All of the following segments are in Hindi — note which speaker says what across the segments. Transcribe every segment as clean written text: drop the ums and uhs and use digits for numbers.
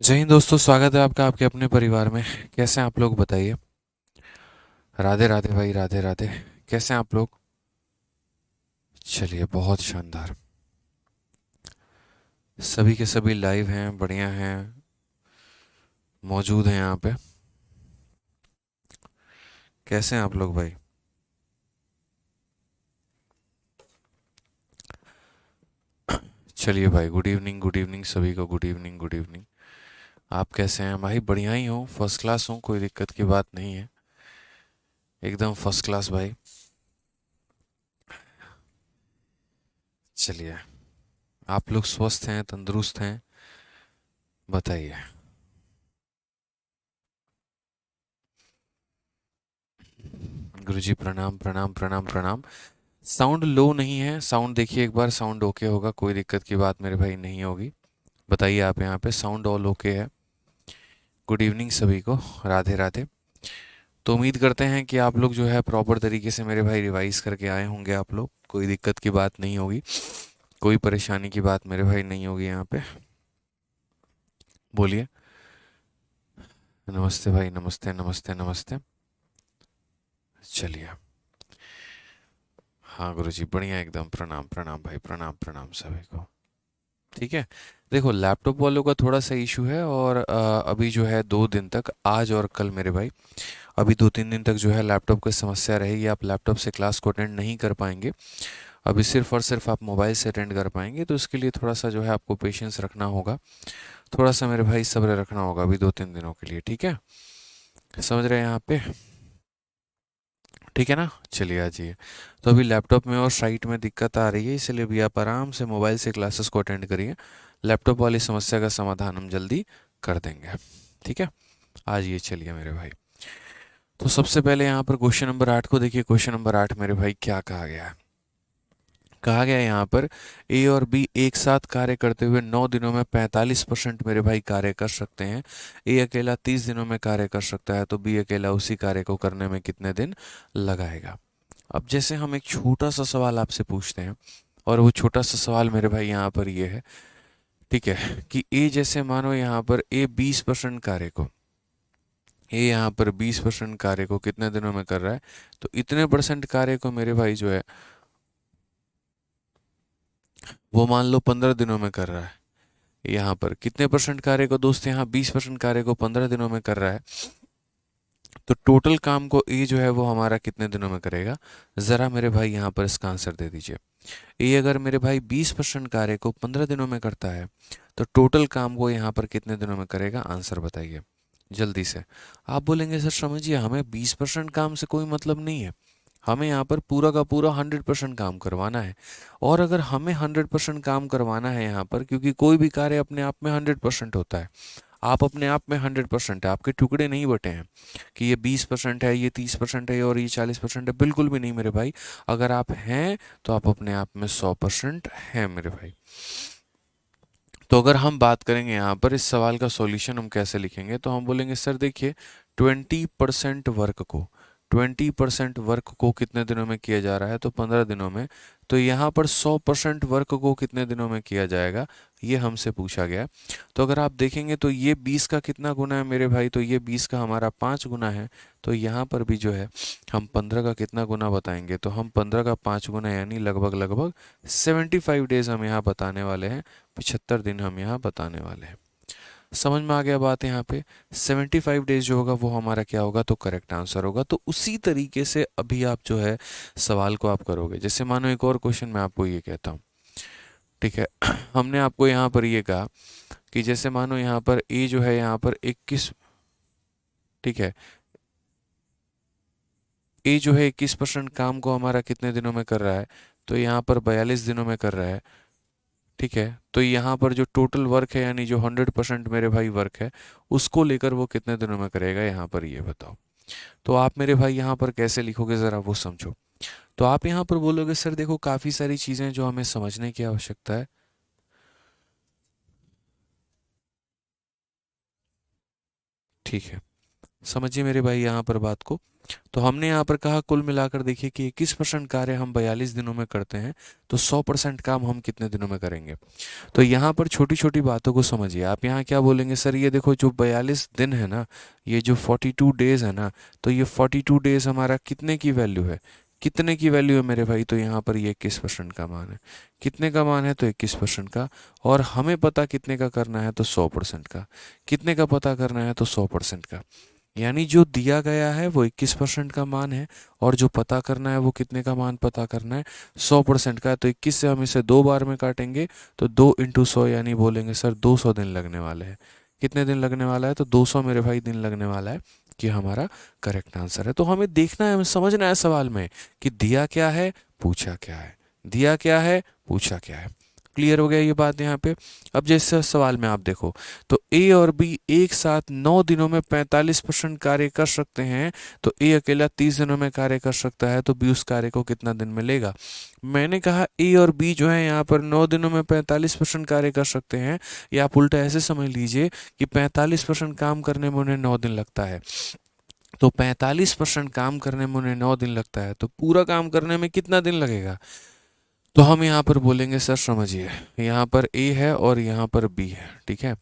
Speaker 1: जय हिंद दोस्तों, स्वागत है आपका आपके अपने परिवार में। कैसे हैं आप लोग बताइए। राधे राधे भाई, राधे राधे। कैसे हैं आप लोग? चलिए, बहुत शानदार। सभी के सभी लाइव हैं, बढ़िया हैं, मौजूद हैं यहाँ पे। कैसे हैं आप लोग भाई? चलिए भाई, गुड इवनिंग, गुड इवनिंग सभी को, गुड इवनिंग, गुड इवनिंग। आप कैसे हैं भाई? बढ़िया ही हूँ, फर्स्ट क्लास हूँ, कोई दिक्कत की बात नहीं है। एकदम फर्स्ट क्लास भाई। चलिए, आप लोग स्वस्थ हैं, तंदुरुस्त हैं? बताइए। गुरुजी प्रणाम, प्रणाम, प्रणाम, प्रणाम। साउंड लो नहीं है, साउंड देखिए एक बार, साउंड ओके होगा, कोई दिक्कत की बात मेरे भाई नहीं होगी। बताइए, आप यहाँ पे साउंड ऑल ओके है? गुड इवनिंग सभी को, राधे राधे। तो उम्मीद करते हैं कि आप लोग जो है प्रॉपर तरीके से मेरे भाई रिवाइज करके आए होंगे, आप लोग कोई दिक्कत की बात नहीं होगी, कोई परेशानी की बात मेरे भाई नहीं होगी यहाँ पे। बोलिए। नमस्ते भाई, नमस्ते, नमस्ते, नमस्ते। चलिए। हाँ गुरुजी, बढ़िया एकदम, प्रणाम, प्रणाम भाई, प्रणाम, प्रणाम सभी को। ठीक है। देखो, लैपटॉप वालों का थोड़ा सा इशू है, और अभी जो है 2 दिन तक, आज और कल मेरे भाई, अभी 2-3 दिन तक जो है लैपटॉप की समस्या रहेगी। आप लैपटॉप से क्लास को अटेंड नहीं कर पाएंगे। अभी सिर्फ और सिर्फ आप मोबाइल से अटेंड कर पाएंगे, तो इसके लिए थोड़ा सा जो है आपको पेशेंस रखना होगा। थोड़ा सा मेरे भाई सब्र रखना होगा अभी 2-3 दिनों के लिए, ठीक है? समझ रहे हैं यहाँ पे? ठीक है ना? चलिए आ जाइए। तो अभी लैपटॉप में और साइट में दिक्कत आ रही है, इसलिए भी आप आराम से मोबाइल से क्लासेस को अटेंड करिए। लैपटॉप वाली समस्या का समाधान हम जल्दी कर देंगे। ठीक है। आ जाइए, चलिए मेरे भाई। तो सबसे पहले यहाँ पर क्वेश्चन नंबर 8 को देखिए। क्वेश्चन नंबर 8 मेरे भाई क्या कहा गया है? कहा गया है यहाँ पर, ए और बी एक साथ कार्य करते हुए 9 दिनों में 45% मेरे भाई कार्य कर सकते हैं। ए अकेला 30 दिनों में कार्य कर सकता है, तो बी अकेला उसी कार्य को करने में कितने दिन लगाएगा? अब जैसे हम एक छोटा सा सवाल आपसे पूछते हैं, और वो छोटा सा सवाल मेरे भाई यहाँ पर ये है, ठीक है, कि ए जैसे मानो यहाँ पर ए 20% कार्य को, ए यहाँ पर 20% कार्य को कितने दिनों में कर रहा है? तो इतने परसेंट कार्य को मेरे भाई जो है वो मान लो 15 दिनों में कर रहा है। यहाँ पर कितने परसेंट कार्य को दोस्त? यहाँ 20% कार्य को 15 दिनों में कर रहा है। तो टोटल काम को ए जो है वो हमारा कितने दिनों में करेगा? ज़रा मेरे भाई यहाँ पर इसका आंसर दे दीजिए। ए अगर मेरे भाई 20% कार्य को 15 दिनों में करता है, तो टोटल काम को यहाँ पर कितने दिनों में करेगा? आंसर बताइए जल्दी से। आप बोलेंगे सर समझिए, हमें 20% काम से कोई मतलब नहीं है, हमें यहाँ पर पूरा का पूरा 100% काम करवाना है। और अगर हमें 100% काम करवाना है यहाँ पर, क्योंकि कोई भी कार्य अपने आप में 100% होता है, आप अपने आप में 100% है, आपके टुकड़े नहीं बटे हैं कि ये 20% है, ये 30% है और ये 40% है, बिल्कुल भी नहीं मेरे भाई। अगर आप हैं तो आप अपने आप में 100% हैं मेरे भाई। तो अगर हम बात करेंगे यहाँ पर इस सवाल का सॉल्यूशन हम कैसे लिखेंगे, तो हम बोलेंगे सर देखिए, 20% वर्क को कितने दिनों में किया जा रहा है? तो 15 दिनों में। तो यहाँ पर 100% वर्क को कितने दिनों में किया जाएगा, ये हमसे पूछा गया। तो अगर आप देखेंगे तो ये 20 का कितना गुना है मेरे भाई? तो ये 20 का हमारा 5 गुना है। तो यहाँ पर भी जो है हम 15 का कितना गुना बताएंगे? तो हम 15 का 5 गुना, यानी लगभग लगभग 75 डेज हम यहाँ बताने वाले हैं, 75 दिन हम यहाँ बताने वाले हैं। समझ में आ गया बात यहाँ पे? 75 डेज जो होगा वो हमारा क्या होगा? तो करेक्ट आंसर होगा। तो उसी तरीके से अभी आप जो है सवाल को आप करोगे। जैसे मानो एक और क्वेश्चन मैं आपको ये कहता हूँ, ठीक है, हमने आपको यहाँ पर ये कहा कि जैसे मानो यहाँ पर ए जो है यहाँ पर 21, ठीक है, ए जो है 21% काम को हमारा कितने दिनों में कर रहा है? तो यहाँ पर 42 दिनों में कर रहा है। ठीक है, तो यहाँ पर जो टोटल वर्क है, यानी जो 100% मेरे भाई वर्क है, उसको लेकर वो कितने दिनों में करेगा, यहाँ पर ये बताओ। तो आप मेरे भाई यहाँ पर कैसे लिखोगे, ज़रा वो समझो। तो आप यहाँ पर बोलोगे सर देखो, काफ़ी सारी चीज़ें जो हमें समझने की आवश्यकता है। ठीक है, समझिए मेरे भाई यहाँ पर बात को। तो हमने यहाँ पर कहा कुल मिलाकर देखिए कि 21% कार्य हम 42 दिनों में करते हैं, तो 100% काम हम कितने दिनों में करेंगे। तो यहाँ पर छोटी छोटी बातों को समझिए। आप यहाँ क्या बोलेंगे, सर ये देखो जो 42 दिन है ना, ये जो 42 डेज है ना, तो ये 42 डेज हमारा कितने की वैल्यू है, कितने की वैल्यू है मेरे भाई, तो यहाँ पर ये 21% का मान है। कितने का मान है, तो 21% का। और हमें पता कितने का करना है, तो 100% का। कितने का पता करना है, तो 100% का। यानी जो दिया गया है वो 21% का मान है, और जो पता करना है वो कितने का मान पता करना है, 100% का। तो 21 से हम इसे 2 बार में काटेंगे, तो 2 × 100 यानी बोलेंगे सर 200 दिन लगने वाले हैं। कितने दिन लगने वाला है, तो 200 मेरे भाई दिन लगने वाला है, कि हमारा करेक्ट आंसर है। तो हमें देखना है, हमें समझना है सवाल में कि दिया क्या है, पूछा क्या है, दिया क्या है, पूछा क्या है। क्लियर हो गया ये बात यहाँ पे। अब जैसे सवाल में आप देखो, तो ए और बी एक साथ 9 दिनों में 45% कार्य कर सकते हैं, तो ए अकेला 30 दिनों में कार्य कर सकता है, तो बी उस कार्य को कितना दिन में लेगा। मैंने कहा ए और बी जो है यहाँ पर 9 दिनों में 45% कार्य कर सकते हैं, या आप उल्टा ऐसे समझ लीजिए कि 45% काम करने में उन्हें 9 दिन लगता है। तो 45% काम करने में उन्हें 9 दिन लगता है, तो पूरा काम करने में कितना दिन लगेगा। तो हम यहाँ पर बोलेंगे सर समझिए, यहाँ पर ए है और यहाँ पर बी है, ठीक है।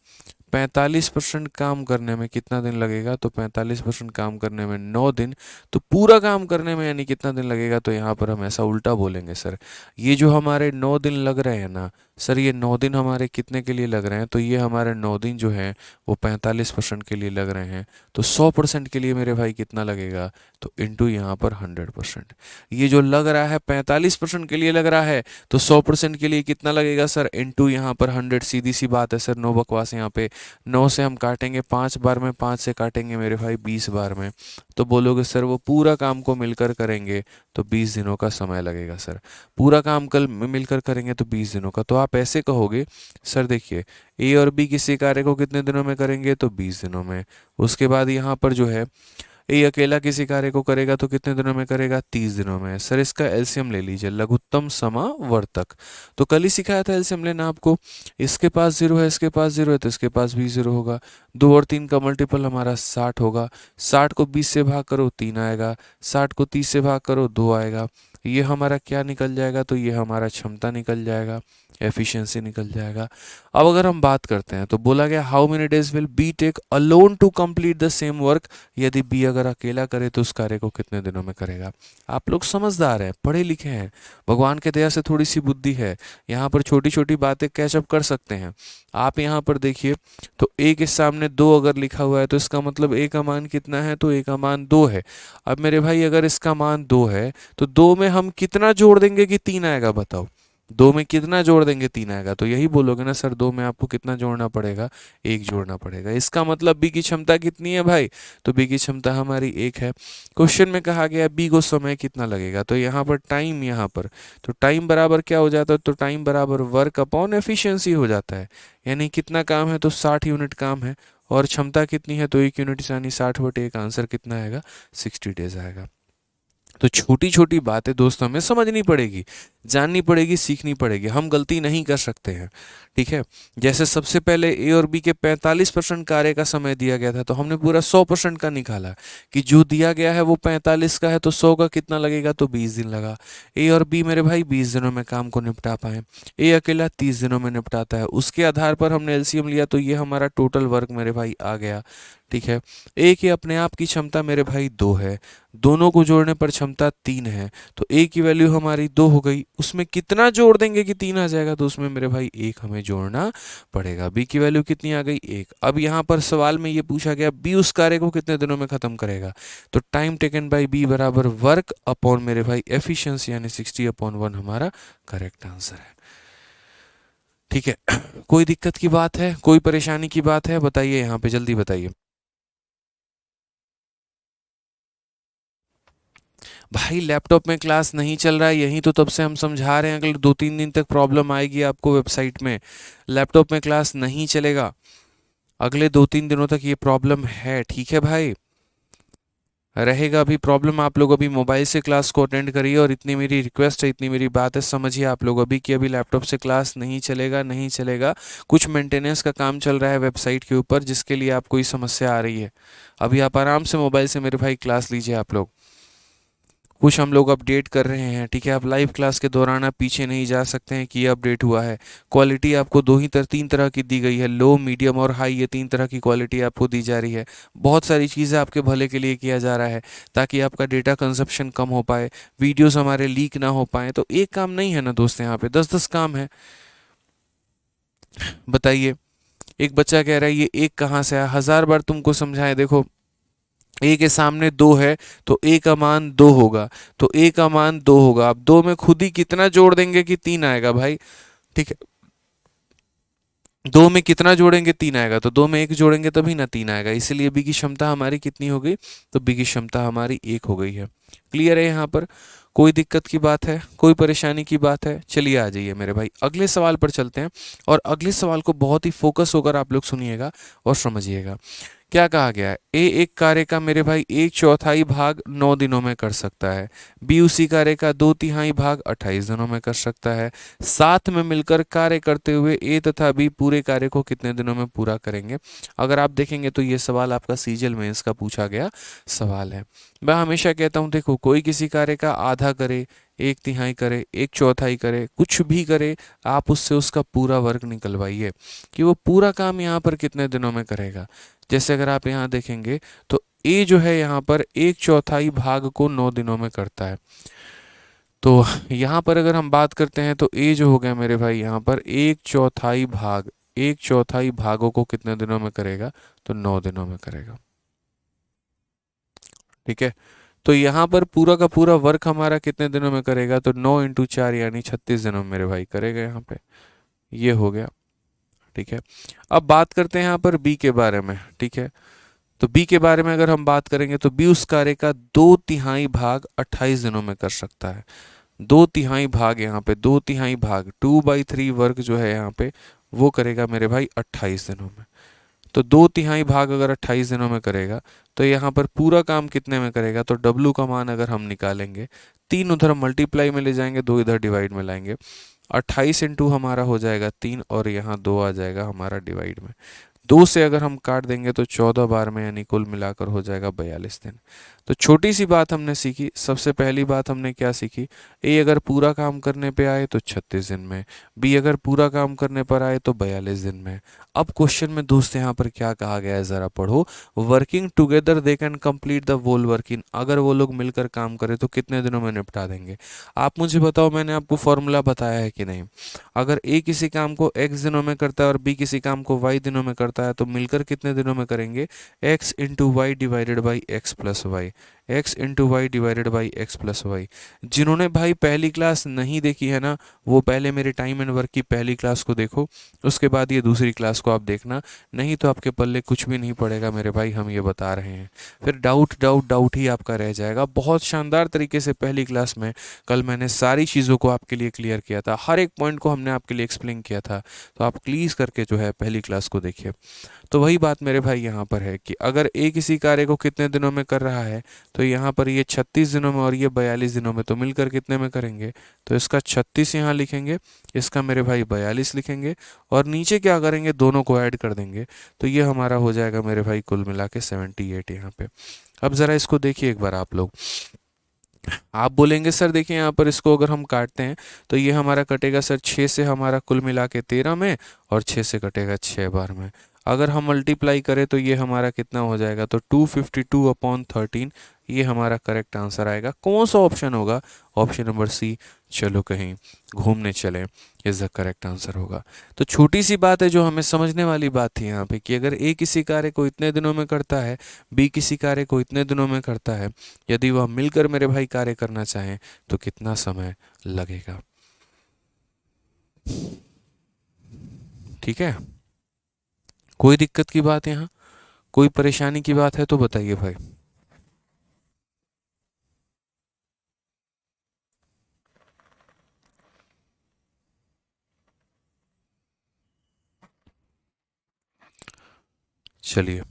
Speaker 1: 45% काम करने में कितना दिन लगेगा, तो 45% काम करने में 9 दिन। तो पूरा काम करने में यानी कितना दिन लगेगा, तो यहाँ पर हम ऐसा उल्टा बोलेंगे सर, ये जो हमारे 9 दिन लग रहे हैं ना सर, ये 9 दिन हमारे कितने के लिए लग रहे हैं, तो ये हमारे 9 दिन जो हैं वो 45% के लिए लग रहे हैं। तो 100% के लिए मेरे भाई कितना लगेगा, तो इंटू यहाँ पर 100%। ये जो लग रहा है 45% के लिए लग रहा है, तो 100% के लिए कितना लगेगा सर, इंटू यहाँ पर 100। सीधी सी बात है सर, नो बकवास यहाँ पे। 9 से हम काटेंगे 5 बार में, 5 से काटेंगे मेरे भाई 20 बार में, तो बोलोगे सर वो पूरा काम को मिलकर करेंगे तो 20 दिनों का समय लगेगा सर। पूरा काम कल मिलकर करेंगे तो 20 दिनों का। तो आप ऐसे कहोगे सर देखिए, ए और बी किसी कार्य को कितने दिनों में करेंगे, तो 20 दिनों में। उसके बाद यहाँ पर जो है ए अकेला किसी कार्य को करेगा तो कितने दिनों में करेगा, 30 दिनों में। सर इसका एलसीएम ले लीजिए, लघुत्तम समावर्तक। तो कल ही सिखाया था एलसीएम लेना आपको। इसके पास 0 है, इसके पास 0 है, तो इसके पास भी 0 होगा। 2 और 3 का मल्टीपल हमारा 60 होगा। 60 को 20 से भाग करो 3 आएगा, 60 को 30 से भाग करो 2 आएगा। ये हमारा क्या निकल जाएगा, तो ये हमारा क्षमता निकल जाएगा, एफिशिएंसी निकल जाएगा। अब अगर हम बात करते हैं, तो बोला गया how many days will be take alone to complete the same work. यदि बी अगर अकेला करे तो उस कार्य को कितने दिनों में करेगा। आप लोग समझदार हैं, पढ़े लिखे हैं, भगवान के दया से थोड़ी सी बुद्धि है, यहाँ पर छोटी छोटी बातें कैचअप कर सकते हैं। आप यहाँ पर देखिए, तो ए के सामने 2 अगर लिखा हुआ है, तो इसका मतलब ए का मान कितना है, तो ए का मान 2 है। अब मेरे भाई अगर इसका मान 2 है, तो 2 में हम कितना जोड़ देंगे कि 3 आएगा, बताओ। 2 में कितना जोड़ देंगे, 3 आएगा। तो यही बोलोगे ना सर, 2 में आपको कितना जोड़ना पड़ेगा, 1 जोड़ना पड़ेगा। इसका मतलब बी की क्षमता कितनी है भाई, तो बी की क्षमता हमारी 1 है। क्वेश्चन में कहा गया बी को समय कितना लगेगा, तो यहाँ पर टाइम, यहाँ पर तो टाइम बराबर क्या हो जाता है, तो टाइम बराबर वर्क अपॉन एफिशिएंसी हो जाता है। यानी कितना काम है, तो 60 यूनिट काम है, और क्षमता कितनी है, तो 1 यूनिट यानी 60/1। आंसर कितना आएगा, 60 डेज आएगा। तो छोटी छोटी बातें दोस्तों हमें समझनी पड़ेगी, जाननी पड़ेगी, सीखनी पड़ेगी। हम गलती नहीं कर सकते हैं, ठीक है। जैसे सबसे पहले ए और बी के 45% कार्य का समय दिया गया था, तो हमने पूरा 100% का निकाला कि जो दिया गया है वो 45 का है, तो 100 का कितना लगेगा, तो 20 दिन लगा। ए और बी मेरे भाई 20 दिनों में काम को निपटा पाए, ए अकेला 30 दिनों में निपटाता है। उसके आधार पर हमने एलसीएम लिया, तो ये हमारा टोटल वर्क मेरे भाई आ गया, ठीक है। ए की अपने आप की क्षमता मेरे भाई 2 है, दोनों को जोड़ने पर क्षमता 3 है, तो ए की वैल्यू हमारी 2 हो गई। उसमें कितना जोड़ देंगे कि 3 आ जाएगा, तो उसमें मेरे भाई 1 हमें जोड़ना पड़ेगा। बी की वैल्यू कितनी आ गई, 1। अब यहाँ पर सवाल में ये पूछा गया बी उस कार्य को कितने दिनों में खत्म करेगा, तो टाइम टेकन बाय बी बराबर वर्क अपॉन मेरे भाई एफिशिएंसी, यानी 60/1 हमारा करेक्ट आंसर है, ठीक है। कोई दिक्कत की बात है, कोई परेशानी की बात है, बताइए यहाँ पे, जल्दी बताइए। भाई लैपटॉप में क्लास नहीं चल रहा है, यही तो तब से हम समझा रहे हैं। अगले 2-3 दिन तक प्रॉब्लम आएगी आपको वेबसाइट में, लैपटॉप में क्लास नहीं चलेगा। अगले 2-3 दिनों तक ये प्रॉब्लम है, ठीक है भाई। रहेगा अभी प्रॉब्लम। आप लोग अभी मोबाइल से क्लास को अटेंड करिए, और इतनी मेरी रिक्वेस्ट है, इतनी मेरी बात है, समझिए आप लोग अभी कि अभी लैपटॉप से क्लास नहीं चलेगा, नहीं चलेगा। कुछ मेंटेनेंस का काम चल रहा है वेबसाइट के ऊपर, जिसके लिए आपको ये समस्या आ रही है। अभी आप आराम से मोबाइल से मेरे भाई क्लास लीजिए आप लोग। कुछ हम लोग अपडेट कर रहे हैं, ठीक है। आप लाइव क्लास के दौरान आप पीछे नहीं जा सकते हैं कि ये अपडेट हुआ है। क्वालिटी आपको तीन तरह की दी गई है, लो मीडियम और हाई, ये तीन तरह की क्वालिटी आपको दी जा रही है। बहुत सारी चीज़ें आपके भले के लिए किया जा रहा है, ताकि आपका डेटा कंजप्शन कम हो पाए, वीडियोस हमारे लीक ना हो पाए। तो एक काम नहीं है ना दोस्त, यहाँ पे 10-10 काम है। बताइए, एक बच्चा कह रहा है ये एक कहाँ से आया, 1000 बार तुमको समझाएं। देखो, ए के सामने दो है, तो ए का मान दो होगा, तो ए का मान दो होगा। अब दो में खुद ही कितना जोड़ देंगे कि तीन आएगा भाई, ठीक है। दो में कितना जोड़ेंगे, तीन आएगा, तो दो में एक जोड़ेंगे तभी ना तीन आएगा। इसलिए बी की क्षमता हमारी कितनी हो गई, तो बी की क्षमता हमारी एक हो गई है। क्लियर है यहाँ पर? कोई दिक्कत की बात है, कोई परेशानी की बात है? चलिए आ जाइए मेरे भाई, अगले सवाल पर चलते हैं। और अगले सवाल को बहुत ही फोकस होकर आप लोग सुनिएगा और समझिएगा। क्या कहा गया है? ए एक कार्य का मेरे भाई एक चौथाई भाग 9 दिनों में कर सकता है। बी उसी कार्य का दो तिहाई भाग 28 दिनों में कर सकता है। साथ में मिलकर कार्य करते हुए ए तथा बी पूरे कार्य को कितने दिनों में पूरा करेंगे? अगर आप देखेंगे तो ये सवाल आपका सीजीएल मेंस का पूछा गया सवाल है। मैं हमेशा कहता हूँ, देखो, कोई किसी कार्य का आधा करे, एक तिहाई करे, एक चौथाई करे, कुछ भी करे, आप उससे उसका पूरा वर्ग निकलवाइए कि वो पूरा काम यहाँ पर कितने दिनों में करेगा। जैसे अगर आप यहाँ देखेंगे तो ए जो है यहाँ पर एक चौथाई भाग को 9 दिनों में करता है। तो यहाँ पर अगर हम बात करते हैं तो ए जो हो गया मेरे भाई यहाँ पर एक चौथाई भाग, एक चौथाई भागों को कितने दिनों में करेगा, तो 9 दिनों में करेगा। ठीक है। तो यहाँ पर पूरा का पूरा वर्क हमारा कितने दिनों में करेगा, तो 9 × 4 यानी 36 दिनों में मेरे भाई करेगा यहाँ पे। ये हो गया। ठीक है। अब बात करते हैं यहाँ पर बी के बारे में। ठीक है। तो बी के बारे में अगर हम बात करेंगे तो बी उस कार्य का दो तिहाई भाग 28 दिनों में कर सकता है। दो तिहाई भाग, यहाँ पे दो तिहाई भाग 2/3 वर्ग जो है यहाँ पे, वो करेगा मेरे भाई 28 दिनों में। तो दो तिहाई भाग अगर 28 दिनों में करेगा, तो यहाँ पर पूरा काम कितने में करेगा, तो डब्लू का मान अगर हम निकालेंगे, तीन उधर मल्टीप्लाई में ले जाएंगे, दो इधर डिवाइड में लाएंगे, 28 × हमारा हो जाएगा 3, और यहाँ 2 आ जाएगा हमारा डिवाइड में। दो से अगर हम काट देंगे तो 14 बार में, यानी कुल मिलाकर हो जाएगा 42 दिन। तो छोटी सी बात हमने सीखी। सबसे पहली बात हमने क्या सीखी? ए अगर पूरा काम करने पे आए तो 36 दिन में, बी अगर पूरा काम करने पर आए तो 42 दिन में। अब क्वेश्चन में दोस्त यहाँ पर क्या कहा गया है, जरा पढ़ो। Working together they can complete the whole working, अगर वो लोग मिलकर काम करें तो कितने दिनों में निपटा देंगे? आप मुझे बताओ, मैंने आपको फॉर्मूला बताया है कि नहीं? अगर ए किसी काम को x दिनों में करता है और बी किसी काम को y दिनों में करता है, तो मिलकर कितने दिनों में करेंगे? x into y divided by x plus y, x into y divided by x plus y. जिन्होंने भाई पहली क्लास नहीं देखी है ना, वो पहले मेरे टाइम एंड वर्क की पहली क्लास को देखो, उसके बाद ये दूसरी क्लास को आप देखना, नहीं तो आपके पल्ले कुछ भी नहीं पड़ेगा मेरे भाई, हम ये बता रहे हैं। फिर डाउट डाउट डाउट ही आपका रह जाएगा। बहुत शानदार तरीके से पहली क्लास में कल मैंने सारी चीज़ों को आपके लिए क्लियर किया था, हर एक पॉइंट को हमने आपके लिए एक्सप्लेन किया था। तो आप प्लीज़ करके जो है पहली क्लास को देखिए। तो वही बात मेरे भाई यहाँ पर है कि अगर ए किसी कार्य को कितने दिनों में कर रहा है, तो यहाँ पर ये 36 दिनों में और ये 42 दिनों में, तो मिलकर कितने में करेंगे? तो इसका 36 यहाँ लिखेंगे, इसका मेरे भाई 42 लिखेंगे, और नीचे क्या करेंगे, दोनों को ऐड कर देंगे। तो ये हमारा हो जाएगा मेरे भाई कुल मिला के 78 यहाँ पे। अब ज़रा इसको देखिए एक बार आप लोग। आप बोलेंगे सर देखिए यहाँ पर इसको अगर हम काटते हैं तो ये हमारा कटेगा सर 6 से हमारा कुल मिला के 13 में, और 6 से कटेगा 6 बार में। अगर हम मल्टीप्लाई करें तो ये हमारा कितना हो जाएगा, तो 252/13, ये हमारा करेक्ट आंसर आएगा। कौन सा ऑप्शन होगा? ऑप्शन नंबर सी, चलो कहीं घूमने चलें, इज द करेक्ट आंसर होगा। तो छोटी सी बात है जो हमें समझने वाली बात थी यहाँ पे, कि अगर ए किसी कार्य को इतने दिनों में करता है, बी किसी कार्य को इतने दिनों में करता है, यदि वह मिलकर मेरे भाई कार्य करना चाहें तो कितना समय लगेगा? ठीक है। कोई दिक्कत की बात यहाँ, कोई परेशानी की बात है तो बताइए भाई। चलिए,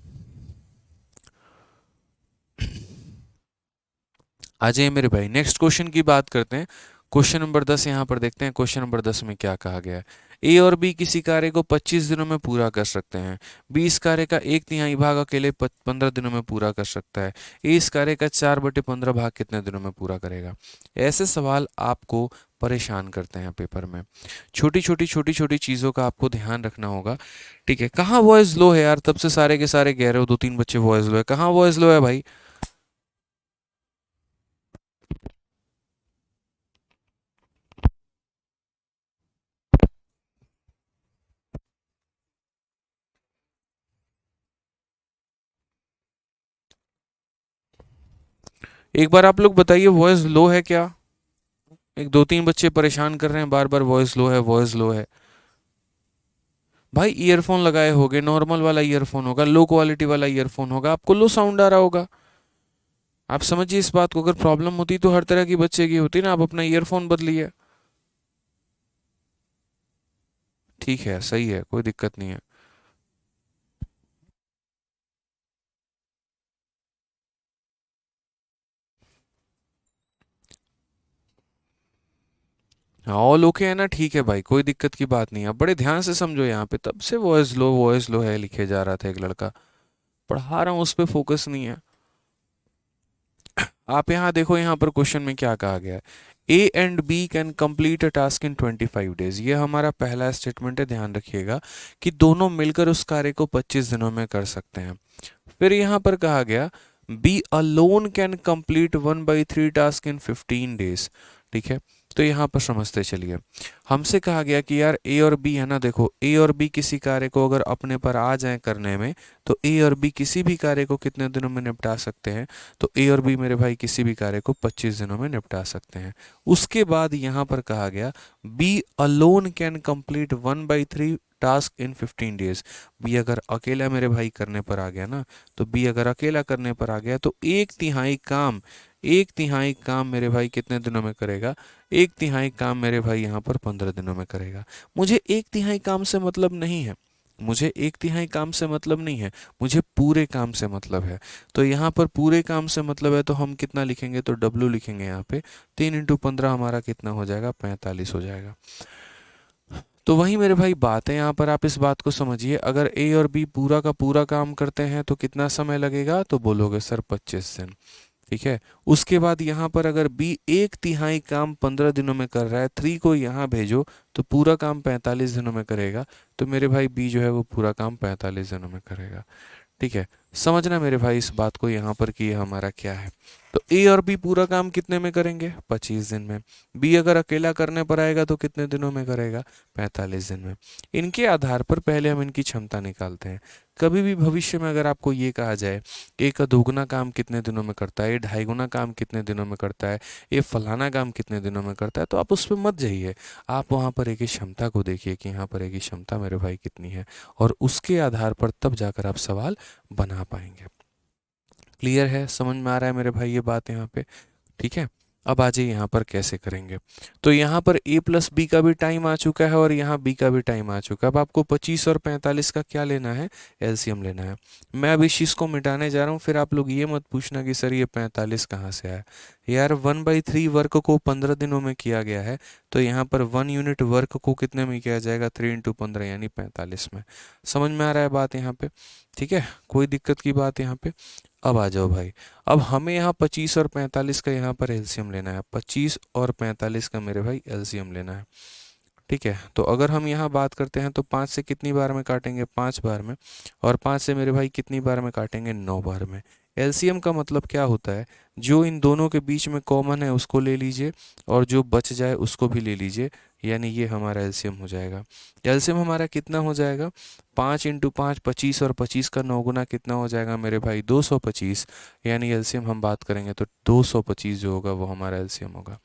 Speaker 1: आ जाइए मेरे भाई, नेक्स्ट क्वेश्चन की बात करते हैं। क्वेश्चन नंबर 10 यहाँ पर देखते हैं। क्वेश्चन नंबर 10 में क्या कहा गया है। ए और बी किसी कार्य को 25 दिनों में पूरा कर सकते हैं। बी इस कार्य का एक तिहाई भाग अकेले 15 दिनों में पूरा कर सकता है। ए इस कार्य का 4/15 भाग कितने दिनों में पूरा करेगा। ऐसे सवाल आपको परेशान करते हैं पेपर में। छोटी छोटी चीज़ों का आपको ध्यान रखना होगा। ठीक है, कहाँ वॉइस लो है यार, तब से सारे के सारे कह रहे हो 2-3 बच्चे वॉइस लो है, कहाँ वॉइस लो है भाई। एक बार आप लोग बताइए वॉइस लो है क्या। एक 2-3 बच्चे परेशान कर रहे हैं बार बार, वॉइस लो है वॉइस लो है। भाई ईयरफोन लगाए होगे, नॉर्मल वाला ईयरफोन होगा, लो क्वालिटी वाला ईयरफोन होगा, आपको लो साउंड आ रहा होगा। आप समझिए इस बात को, अगर प्रॉब्लम होती तो हर तरह की बच्चे की होती ना, आप अपना ईयरफोन बदलिए। ठीक है, सही है, कोई दिक्कत नहीं है। हाँ, ऑल ओके है ना, ठीक है भाई, कोई दिक्कत की बात नहीं है। आप बड़े ध्यान से समझो, यहाँ पे तब से वॉइस लो है लिखे जा रहा था, एक लड़का पढ़ा रहा हूँ उस पर फोकस नहीं है। आप यहाँ देखो, यहाँ पर क्वेश्चन में क्या कहा गया है। A and B can complete a task in 25 days. ये हमारा पहला स्टेटमेंट है, ध्यान रखिएगा कि दोनों मिलकर उस कार्य को 25 दिनों में कर सकते हैं। फिर यहाँ पर कहा गया B alone can complete 1/3 task in 15 days. ठीक है, तो यहाँ पर समझते चलिए। हमसे कहा गया कि यार ए और बी है ना, देखो ए और बी किसी कार्य को अगर अपने पर आ जाए करने में, तो ए और बी किसी भी कार्य को कितने दिनों में निपटा सकते हैं। तो ए और बी मेरे भाई किसी भी कार्य को 25 दिनों में निपटा सकते हैं। उसके बाद यहाँ पर कहा गया B alone can complete 1/3 task in 15 days. B अगर अकेला मेरे भाई करने पर आ गया ना, तो बी अगर अकेला करने पर आ गया तो एक तिहाई काम मेरे भाई कितने दिनों में करेगा। एक तिहाई काम मेरे भाई यहाँ पर 15 दिनों में करेगा। मुझे एक तिहाई काम से मतलब नहीं है, मुझे एक तिहाई काम से मतलब नहीं है, मुझे पूरे काम से मतलब है। तो यहाँ पर पूरे काम से मतलब है, तो हम कितना लिखेंगे, तो डब्लू लिखेंगे यहाँ पे। 3 × 15 हमारा कितना हो जाएगा, 45 हो जाएगा। तो वही मेरे भाई बात है, यहाँ पर आप इस बात को समझिए। अगर ए और बी पूरा का पूरा काम करते हैं तो कितना समय लगेगा, तो बोलोगे सर 25 दिन। ठीक है, उसके बाद यहाँ पर अगर बी एक तिहाई काम 15 दिनों में कर रहा है, 3 को यहाँ भेजो तो पूरा काम 45 दिनों में करेगा। तो मेरे भाई बी जो है वो पूरा काम 45 दिनों में करेगा। ठीक है, समझना मेरे भाई इस बात को यहाँ पर कि ये हमारा क्या है। तो ए और बी पूरा काम कितने में करेंगे, 25 दिन में। बी अगर अकेला करने पर आएगा तो कितने दिनों में करेगा, 45 दिन में। इनके आधार पर पहले हम इनकी क्षमता निकालते हैं। कभी भी भविष्य में अगर आपको ये कहा जाए ए का दोगुना काम कितने दिनों में करता है, ये ढाई गुना काम कितने दिनों में करता है, ये फलाना काम कितने दिनों में करता है, तो आप उस पर मत जाइए। आप वहाँ पर एक की क्षमता को देखिए कि यहाँ पर एक की क्षमता मेरे भाई कितनी है, और उसके आधार पर तब जाकर आप सवाल बना पाएंगे। क्लियर है, समझ में आ रहा है मेरे भाई ये बात यहाँ पे। ठीक है, अब आ जाइए यहाँ पर कैसे करेंगे। तो यहाँ पर a प्लस बी का भी टाइम आ चुका है और यहाँ b का भी टाइम आ चुका है। अब आपको 25 और 45 का क्या लेना है, एलसीएम लेना है। मैं अब इस चीज़ को मिटाने जा रहा हूँ, फिर आप लोग ये मत पूछना कि सर ये 45 कहाँ से आया। यार 1/3 वर्क को 15 दिनों में किया गया है, तो यहाँ पर 1 यूनिट वर्क को कितने में किया जाएगा, 3 × 15 यानी 45 में। समझ में आ रहा है बात यहाँ पे। ठीक है, कोई दिक्कत की बात यहाँ पे। अब आ जाओ भाई, अब हमें यहाँ 25 और 45 का यहाँ पर एलसीएम लेना है। 25 और 45 का मेरे भाई एलसीएम लेना है। ठीक है, तो अगर हम यहाँ बात करते हैं तो 5 से कितनी बार में काटेंगे, 5 बार में। और 5 से मेरे भाई कितनी बार में काटेंगे, 9 बार में। एलसीएम का मतलब क्या होता है, जो इन दोनों के बीच में कॉमन है उसको ले लीजिए, और जो बच जाए उसको भी ले लीजिए, यानी ये हमारा एलसीएम हो जाएगा। एलसीएम हमारा कितना हो जाएगा, 5 × 5 25, और 25 का 9 गुना कितना हो जाएगा मेरे भाई, 225। यानी एलसीएम हम बात करेंगे तो 225 जो होगा वो हमारा एलसीएम होगा।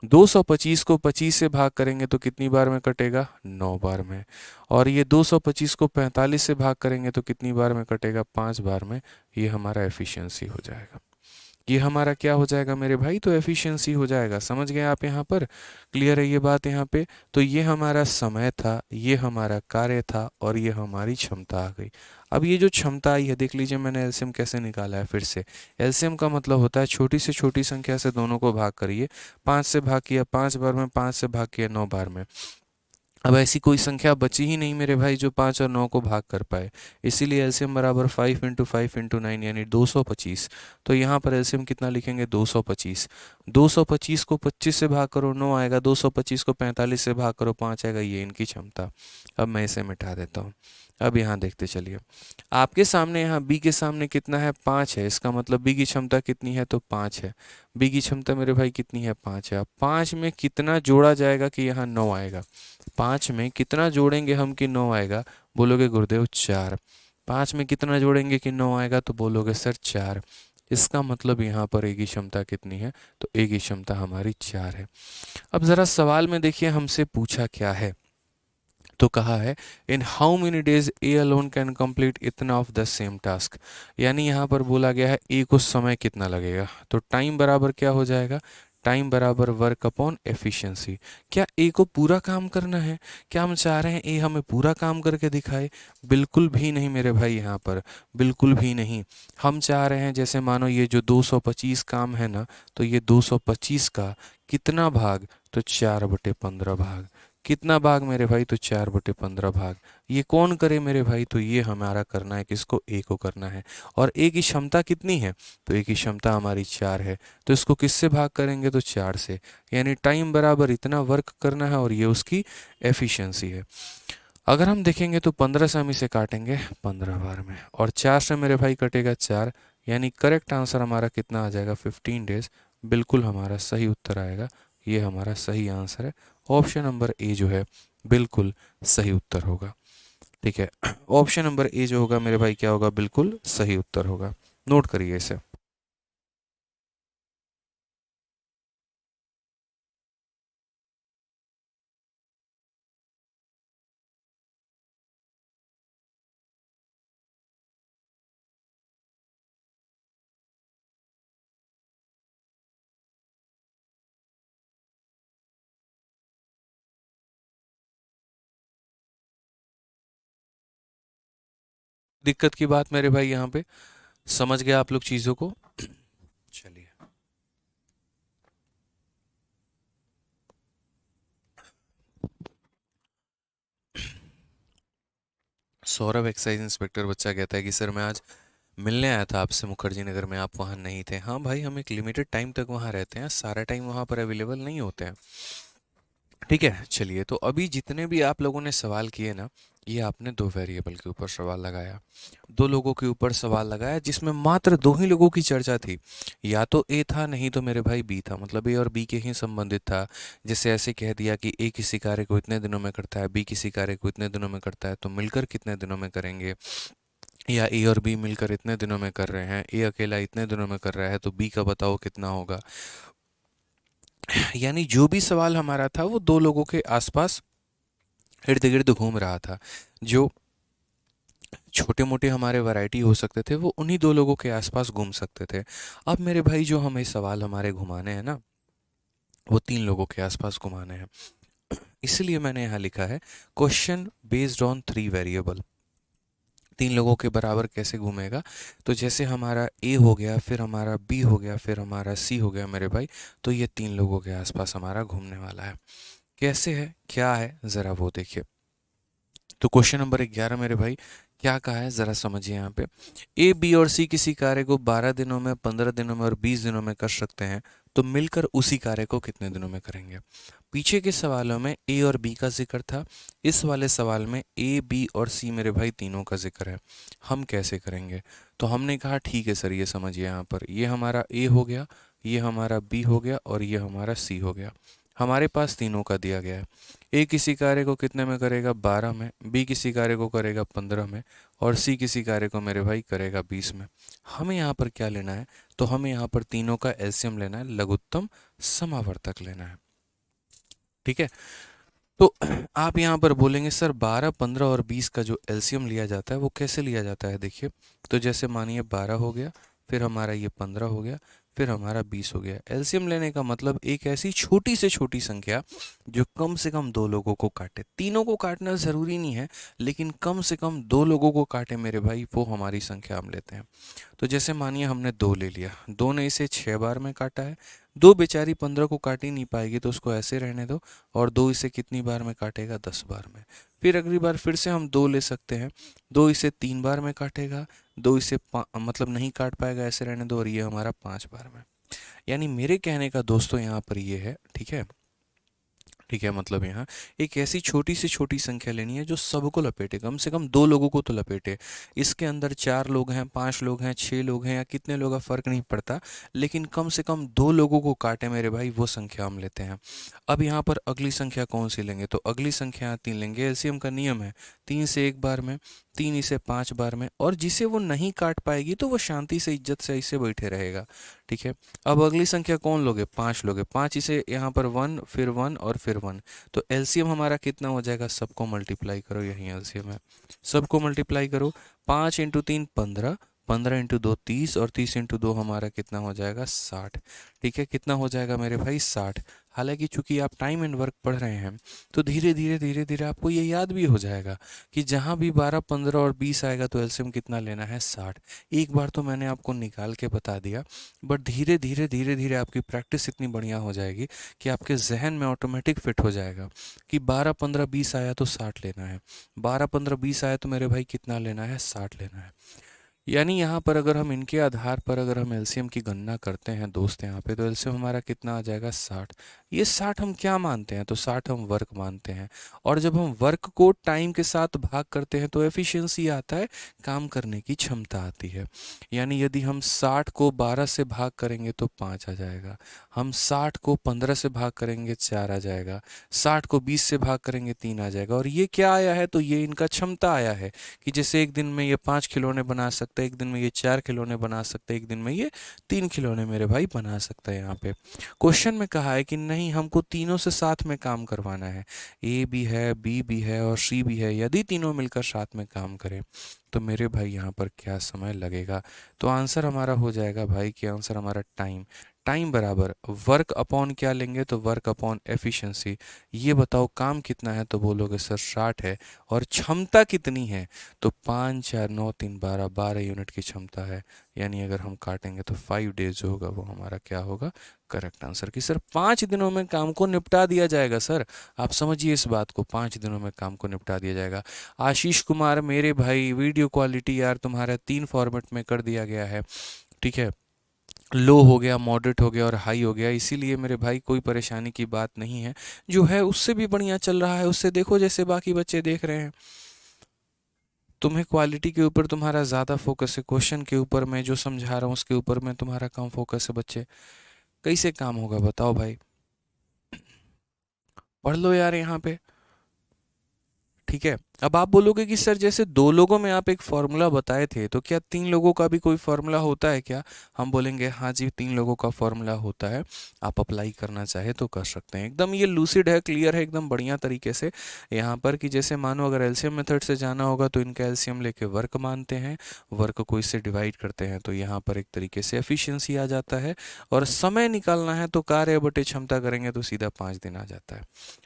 Speaker 1: 225 को 25 से भाग करेंगे तो कितनी बार में कटेगा, 9 बार में। और ये 225 को 45 से भाग करेंगे तो कितनी बार में कटेगा, 5 बार में। ये हमारा एफिशिएंसी हो जाएगा। ये हमारा क्या हो जाएगा मेरे भाई, तो एफिशिएंसी हो जाएगा। समझ गए आप यहाँ पर, क्लियर है ये बात यहाँ पे। तो ये हमारा समय था, ये हमारा कार्य था, और ये हमारी क्षमता आ गई। अब ये जो क्षमता आई है, देख लीजिए मैंने एलसीएम कैसे निकाला है फिर से। एलसीएम का मतलब होता है छोटी से छोटी संख्या से दोनों को भाग करिए। 5 से भाग किया 5 बार में, 5 से भाग किया 9 बार में। अब ऐसी कोई संख्या बची ही नहीं मेरे भाई जो 5 और 9 को भाग कर पाए। इसीलिए एलसीएम बराबर 5 × 5 × 9 यानी 225। तो यहाँ पर एलसीएम कितना लिखेंगे, 225। 225 को 25 से भाग करो 9 आएगा, 225 को 45 से भाग करो 5 आएगा, ये इनकी क्षमता। अब मैं इसे मिटा देता हूँ। अब यहाँ देखते चलिए, आपके सामने यहाँ बी के सामने कितना है, 5 है। इसका मतलब बी की क्षमता कितनी है, तो 5 है। बी की क्षमता मेरे भाई कितनी है, 5 है। अब 5 में कितना जोड़ा जाएगा कि यहाँ 9 आएगा। 5 में कितना जोड़ेंगे हम कि 9 आएगा, बोलोगे गुरुदेव 4। 5 में कितना जोड़ेंगे कि 9 आएगा, तो बोलोगे सर 4। इसका मतलब यहाँ पर ए की क्षमता कितनी है, तो ए की क्षमता हमारी 4 है। अब ज़रा सवाल में देखिए हमसे पूछा क्या है, तो कहा है in how many days A alone can complete इतना ऑफ द सेम टास्क। यानी यहाँ पर बोला गया है ए को समय कितना लगेगा, तो टाइम बराबर क्या हो जाएगा, टाइम बराबर वर्क अपॉन एफिशिएंसी। क्या ए को पूरा काम करना है, क्या हम चाह रहे हैं ए हमें पूरा काम करके दिखाए, बिल्कुल भी नहीं मेरे भाई, यहाँ पर बिल्कुल भी नहीं। हम चाह रहे हैं जैसे मानो ये जो 225 काम है ना, तो ये 225 का कितना भाग, तो 4/15 भाग। कितना भाग मेरे भाई, तो 4/15 भाग। ये कौन करे मेरे भाई, तो ये हमारा करना है, किसको, ए को करना है। और ए की क्षमता कितनी है, तो ए की क्षमता हमारी 4 है। तो इसको किससे भाग करेंगे, तो 4 से। यानी टाइम बराबर इतना वर्क करना है, और ये उसकी एफिशिएंसी है। अगर हम देखेंगे तो 15 से हम इसे काटेंगे 15 बार में, और 4 से मेरे भाई कटेगा 4। यानी करेक्ट आंसर हमारा कितना आ जाएगा, 15 डेज। बिल्कुल हमारा सही उत्तर आएगा, ये हमारा सही आंसर है। ऑप्शन नंबर ए जो है बिल्कुल सही उत्तर होगा। ठीक है, ऑप्शन नंबर ए जो होगा मेरे भाई क्या होगा, बिल्कुल सही उत्तर होगा। नोट करिए इसे। दिक्कत की बात मेरे भाई यहाँ पे, समझ गए आप लोग चीज़ों को। चलिए, सौरभ एक्साइज इंस्पेक्टर बच्चा कहता है कि सर मैं आज मिलने आया था आपसे मुखर्जी नगर में, आप वहाँ नहीं थे। हाँ भाई, हम एक लिमिटेड टाइम तक वहाँ रहते हैं, सारा टाइम वहाँ पर अवेलेबल नहीं होते हैं। ठीक है, चलिए, तो अभी जितने भी आप लोगों ने सवाल किए ना, ये आपने दो वेरिएबल के ऊपर सवाल लगाया, दो लोगों के ऊपर सवाल लगाया, जिसमें मात्र दो ही लोगों की चर्चा थी। या तो ए था, नहीं तो मेरे भाई बी था, मतलब ए और बी के ही संबंधित था। जैसे ऐसे कह दिया कि ए किसी कार्य को इतने दिनों में करता है, बी किसी कार्य को इतने दिनों में करता है, तो मिलकर कितने दिनों में करेंगे। या ए और बी मिलकर इतने दिनों में कर रहे हैं, ए अकेला इतने दिनों में कर रहा है, तो बी का बताओ कितना होगा। यानी जो भी सवाल हमारा था वो दो लोगों के आसपास इर्द गिर्द घूम रहा था। जो छोटे मोटे हमारे वैरायटी हो सकते थे वो उन्हीं दो लोगों के आसपास घूम सकते थे। अब मेरे भाई जो हमें सवाल हमारे घुमाने हैं ना, वो तीन लोगों के आसपास घुमाने हैं। इसलिए मैंने यहाँ लिखा है क्वेश्चन बेस्ड ऑन 3 वेरिएबल। तीन लोगों के बराबर कैसे घूमेगा, तो जैसे हमारा ए हो गया, फिर हमारा बी हो गया, फिर हमारा सी हो गया मेरे भाई, तो ये तीन लोगों के आसपास हमारा घूमने वाला है। कैसे है, क्या है, ज़रा वो देखिए। तो क्वेश्चन नंबर 11 मेरे भाई क्या कहा है, ज़रा समझिए यहाँ पे। ए बी और सी किसी कार्य को 12 दिनों में, 15 दिनों में और 20 दिनों में कर सकते हैं, तो मिलकर उसी कार्य को कितने दिनों में करेंगे। पीछे के सवालों में ए और बी का जिक्र था, इस वाले सवाल में ए बी और सी मेरे भाई तीनों का जिक्र है। हम कैसे करेंगे, तो हमने कहा ठीक है सर, ये समझिए यहाँ पर ये हमारा ए हो गया, ये हमारा बी हो गया, और ये हमारा सी हो गया। हमारे पास तीनों का दिया गया है। ए किसी कार्य को कितने में करेगा, 12 में, बी किसी कार्य को करेगा 15 में, और सी किसी कार्य को मेरे भाई करेगा 20 में। हमें यहाँ पर क्या लेना है, तो हमें यहाँ पर तीनों का एलसीएम लेना है, लघुत्तम समावर्तक लेना है। ठीक है, तो आप यहाँ पर बोलेंगे सर 12, 15 और 20 का जो एलसीएम लिया जाता है वो कैसे लिया जाता है। देखिए, तो जैसे मानिए 12 हो गया, फिर हमारा ये 15 हो गया, फिर हमारा 20 हो गया। एलसीएम लेने का मतलब एक ऐसी छोटी से छोटी संख्या जो कम से कम दो लोगों को काटे। तीनों को काटना ज़रूरी नहीं है, लेकिन कम से कम दो लोगों को काटे मेरे भाई, वो हमारी संख्या हम लेते हैं। तो जैसे मानिए हमने 2 ले लिया, 2 ने इसे 6 बार में काटा है, 2 बेचारी 15 को काट ही नहीं पाएगी तो उसको ऐसे रहने दो, और 2 इसे कितनी बार में काटेगा, 10 बार में। फिर अगली बार फिर से हम 2 ले सकते हैं, 2 इसे 3 बार में काटेगा, 2 इसे मतलब नहीं काट पाएगा, ऐसे रहने दो, और ये हमारा 5 बार में। यानी मेरे कहने का दोस्तों यहाँ पर ये है, ठीक है, ठीक है, मतलब यहाँ एक ऐसी छोटी से छोटी संख्या लेनी है जो सबको लपेटे, कम से कम दो लोगों को तो लपेटे। इसके अंदर 4 लोग हैं, 5 लोग हैं, 6 लोग हैं, या कितने लोग का फर्क नहीं पड़ता, लेकिन कम से कम दो लोगों को काटे मेरे भाई, वो संख्या हम लेते हैं। अब यहाँ पर अगली संख्या कौन सी लेंगे, तो अगली संख्या 3 लेंगे। एलसीएम का नियम है 3 से 1 बार में, 3 इसे 5 बार में, और जिसे वो नहीं काट पाएगी तो वो शांति से इज्जत से इसे बैठे रहेगा। ठीक है, अब अगली संख्या कौन लोगे, 5 लोगे, 5 इसे यहाँ पर 1, फिर 1 और फिर 1। तो एलसीएम हमारा कितना हो जाएगा, सबको मल्टीप्लाई करो, यही एलसीएम है, सबको मल्टीप्लाई करो। 5 इंटू 3 15, 15 इंटू 2 30, और 30 इंटू 2 हमारा कितना हो जाएगा, 60। ठीक है, कितना हो जाएगा मेरे भाई, 60। हालांकि चूंकि आप टाइम एंड वर्क पढ़ रहे हैं तो धीरे धीरे धीरे धीरे आपको ये याद भी हो जाएगा कि जहाँ भी 12, 15 और 20 आएगा तो एलसीएम कितना लेना है, 60। एक बार तो मैंने आपको निकाल के बता दिया, बट धीरे धीरे धीरे धीरे आपकी प्रैक्टिस इतनी बढ़िया हो जाएगी कि आपके जहन में ऑटोमेटिक फिट हो जाएगा कि 12, 15, 20 आया तो 60 लेना है, 12, 15, 20 आया तो मेरे भाई कितना लेना है, 60 लेना है। यानी यहाँ पर अगर हम इनके आधार पर अगर हम एलसीएम की गणना करते हैं दोस्त यहाँ पे, तो एलसीएम हमारा कितना आ जाएगा, 60। ये 60 हम क्या मानते हैं, तो 60 हम वर्क मानते हैं, और जब हम वर्क को टाइम के साथ भाग करते हैं तो एफिशिएंसी आता है, काम करने की क्षमता आती है। यानी यदि हम 60 को 12 से भाग करेंगे तो 5 आ जाएगा, हम 60 को 15 से भाग करेंगे 4 आ जाएगा, 60 को 20 से भाग करेंगे 3 आ जाएगा। और ये क्या आया है, तो ये इनका क्षमता आया है कि जैसे एक दिन में ये 5 खिलौने बना सकता है, एक दिन में ये 4 खिलौने बना सकता है, एक दिन में ये 3 खिलौने मेरे भाई बना सकता है। यहाँ पे क्वेश्चन में कहा है कि नहीं, हमको तीनों से साथ में काम करवाना है, ए भी है, बी भी है और सी भी है, यदि तीनों मिलकर साथ में काम करें तो मेरे भाई यहाँ पर क्या समय लगेगा। तो आंसर हमारा हो जाएगा भाई कि आंसर हमारा टाइम, टाइम बराबर वर्क अपॉन क्या लेंगे, तो वर्क अपॉन एफिशिएंसी। ये बताओ काम कितना है, तो बोलोगे सर 60 है, और क्षमता कितनी है, तो 5, 4, 9, 3, 12, 12 यूनिट की क्षमता है। यानी अगर हम काटेंगे तो 5 डेज जो होगा वो हमारा क्या होगा, करेक्ट आंसर। कि सर 5 दिनों में काम को निपटा दिया जाएगा, सर आप समझिए इस बात को, 5 दिनों में काम को निपटा दिया जाएगा। आशीष कुमार मेरे भाई, वीडियो क्वालिटी यार तुम्हारा 3 फॉर्मेट में कर दिया गया है, ठीक है, लो हो गया, मॉडरेट हो गया और हाई हो गया, इसीलिए मेरे भाई कोई परेशानी की बात नहीं है, जो है उससे भी बढ़िया चल रहा है, उससे देखो जैसे बाकी बच्चे देख रहे हैं। तुम्हें क्वालिटी के ऊपर तुम्हारा ज़्यादा फोकस है, क्वेश्चन के ऊपर मैं जो समझा रहा हूँ उसके ऊपर में तुम्हारा कम फोकस है। बच्चे कैसे काम होगा बताओ भाई, पढ़ लो यार यहाँ पे। ठीक है, अब आप बोलोगे कि सर जैसे 2 लोगों में आप एक फॉर्मूला बताए थे, तो क्या 3 लोगों का भी कोई फॉर्मूला होता है क्या। हम बोलेंगे हाँ जी 3 लोगों का फॉर्मूला होता है, आप अप्लाई करना चाहे तो कर सकते हैं। एकदम ये लूसिड है, क्लियर है एकदम बढ़िया तरीके से यहाँ पर, कि जैसे मानो अगर एलसीएम मेथड से जाना होगा तो इनका एलसीएम लेके वर्क मानते हैं, वर्क को इससे डिवाइड करते हैं, तो यहाँ पर एक तरीके से एफिशिएंसी आ जाता है, और समय निकालना है तो कार्य बटे क्षमता करेंगे तो सीधा 5 दिन आ जाता है।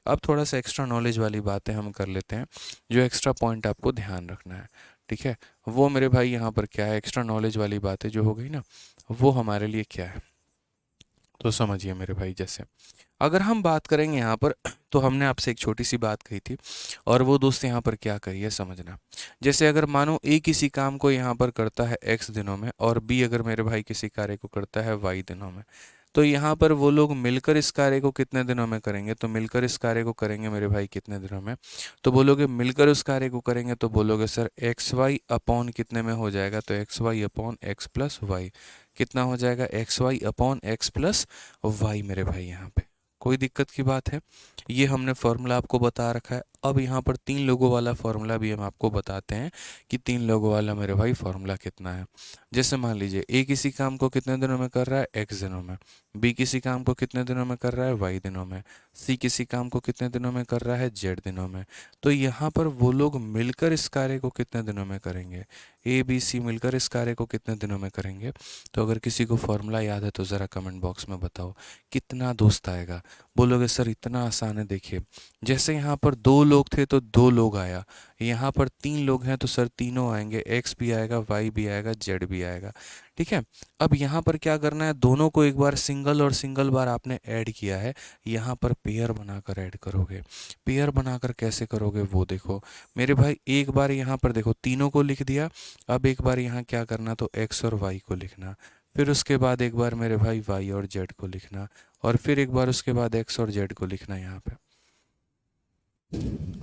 Speaker 1: अब थोड़ा सा एक्स्ट्रा नॉलेज वाली बातें हम कर लेते हैं, जो एक्स्ट्रा पॉइंट आपको ध्यान रखना है। ठीक है, वो मेरे भाई यहाँ पर क्या है, एक्स्ट्रा नॉलेज वाली बातें जो हो गई ना, वो हमारे लिए क्या है, तो समझिए मेरे भाई। जैसे अगर हम बात करेंगे यहाँ पर, तो हमने आपसे एक छोटी सी बात कही थी, और वो दोस्त यहाँ पर क्या कही है समझना। जैसे अगर मानो ए किसी काम को यहाँ पर करता है x दिनों में, और बी अगर मेरे भाई किसी कार्य को करता है y दिनों में, तो यहाँ पर वो लोग मिलकर इस कार्य को कितने दिनों में करेंगे, तो मिलकर इस कार्य को करेंगे मेरे भाई कितने दिनों में, तो बोलोगे मिलकर उस कार्य को करेंगे, तो बोलोगे सर एक्स वाई अपॉन कितने में हो जाएगा, तो X Y upon X plus Y, कितना हो जाएगा, X Y upon X plus Y मेरे भाई। यहाँ पे कोई दिक्कत की बात है, ये हमने फॉर्मूला आपको बता रखा है। अब यहाँ पर 3 लोगों वाला फॉर्मूला भी हम आपको बताते हैं कि 3 लोगों वाला मेरे भाई फॉर्मूला कितना है। जैसे मान लीजिए ए किसी काम को कितने दिनों में कर रहा है, एक्स दिनों में, बी किसी काम को कितने दिनों में कर रहा है, वाई दिनों में, सी किसी काम को कितने दिनों में कर रहा है, जेड दिनों में। तो यहाँ पर वो लोग मिलकर इस कार्य को कितने दिनों में करेंगे, ए बी सी मिलकर इस कार्य को कितने दिनों में करेंगे? तो अगर किसी को फॉर्मूला याद है तो ज़रा कमेंट बॉक्स में बताओ कितना दोस्त आएगा। बोलोगे सर इतना आसान है। देखिए, जैसे यहाँ पर 2 लोग थे तो 2 लोग आया, यहाँ पर 3 लोग हैं तो सर तीनों आएंगे, एक्स भी आएगा, वाई भी आएगा, जेड भी आएगा। ठीक है, अब यहाँ पर क्या करना है, दोनों को एक बार सिंगल और सिंगल बार आपने ऐड किया है, यहाँ पर पेयर बनाकर ऐड करोगे। पेयर बनाकर कैसे करोगे वो देखो मेरे भाई। एक बार यहाँ पर देखो तीनों को लिख दिया, अब एक बार यहाँ क्या करना, तो एक्स और वाई को लिखना, फिर उसके बाद एक बार मेरे भाई वाई और जेड को लिखना, और फिर एक बार उसके बाद एक्स और जेड को लिखना। यहाँ पे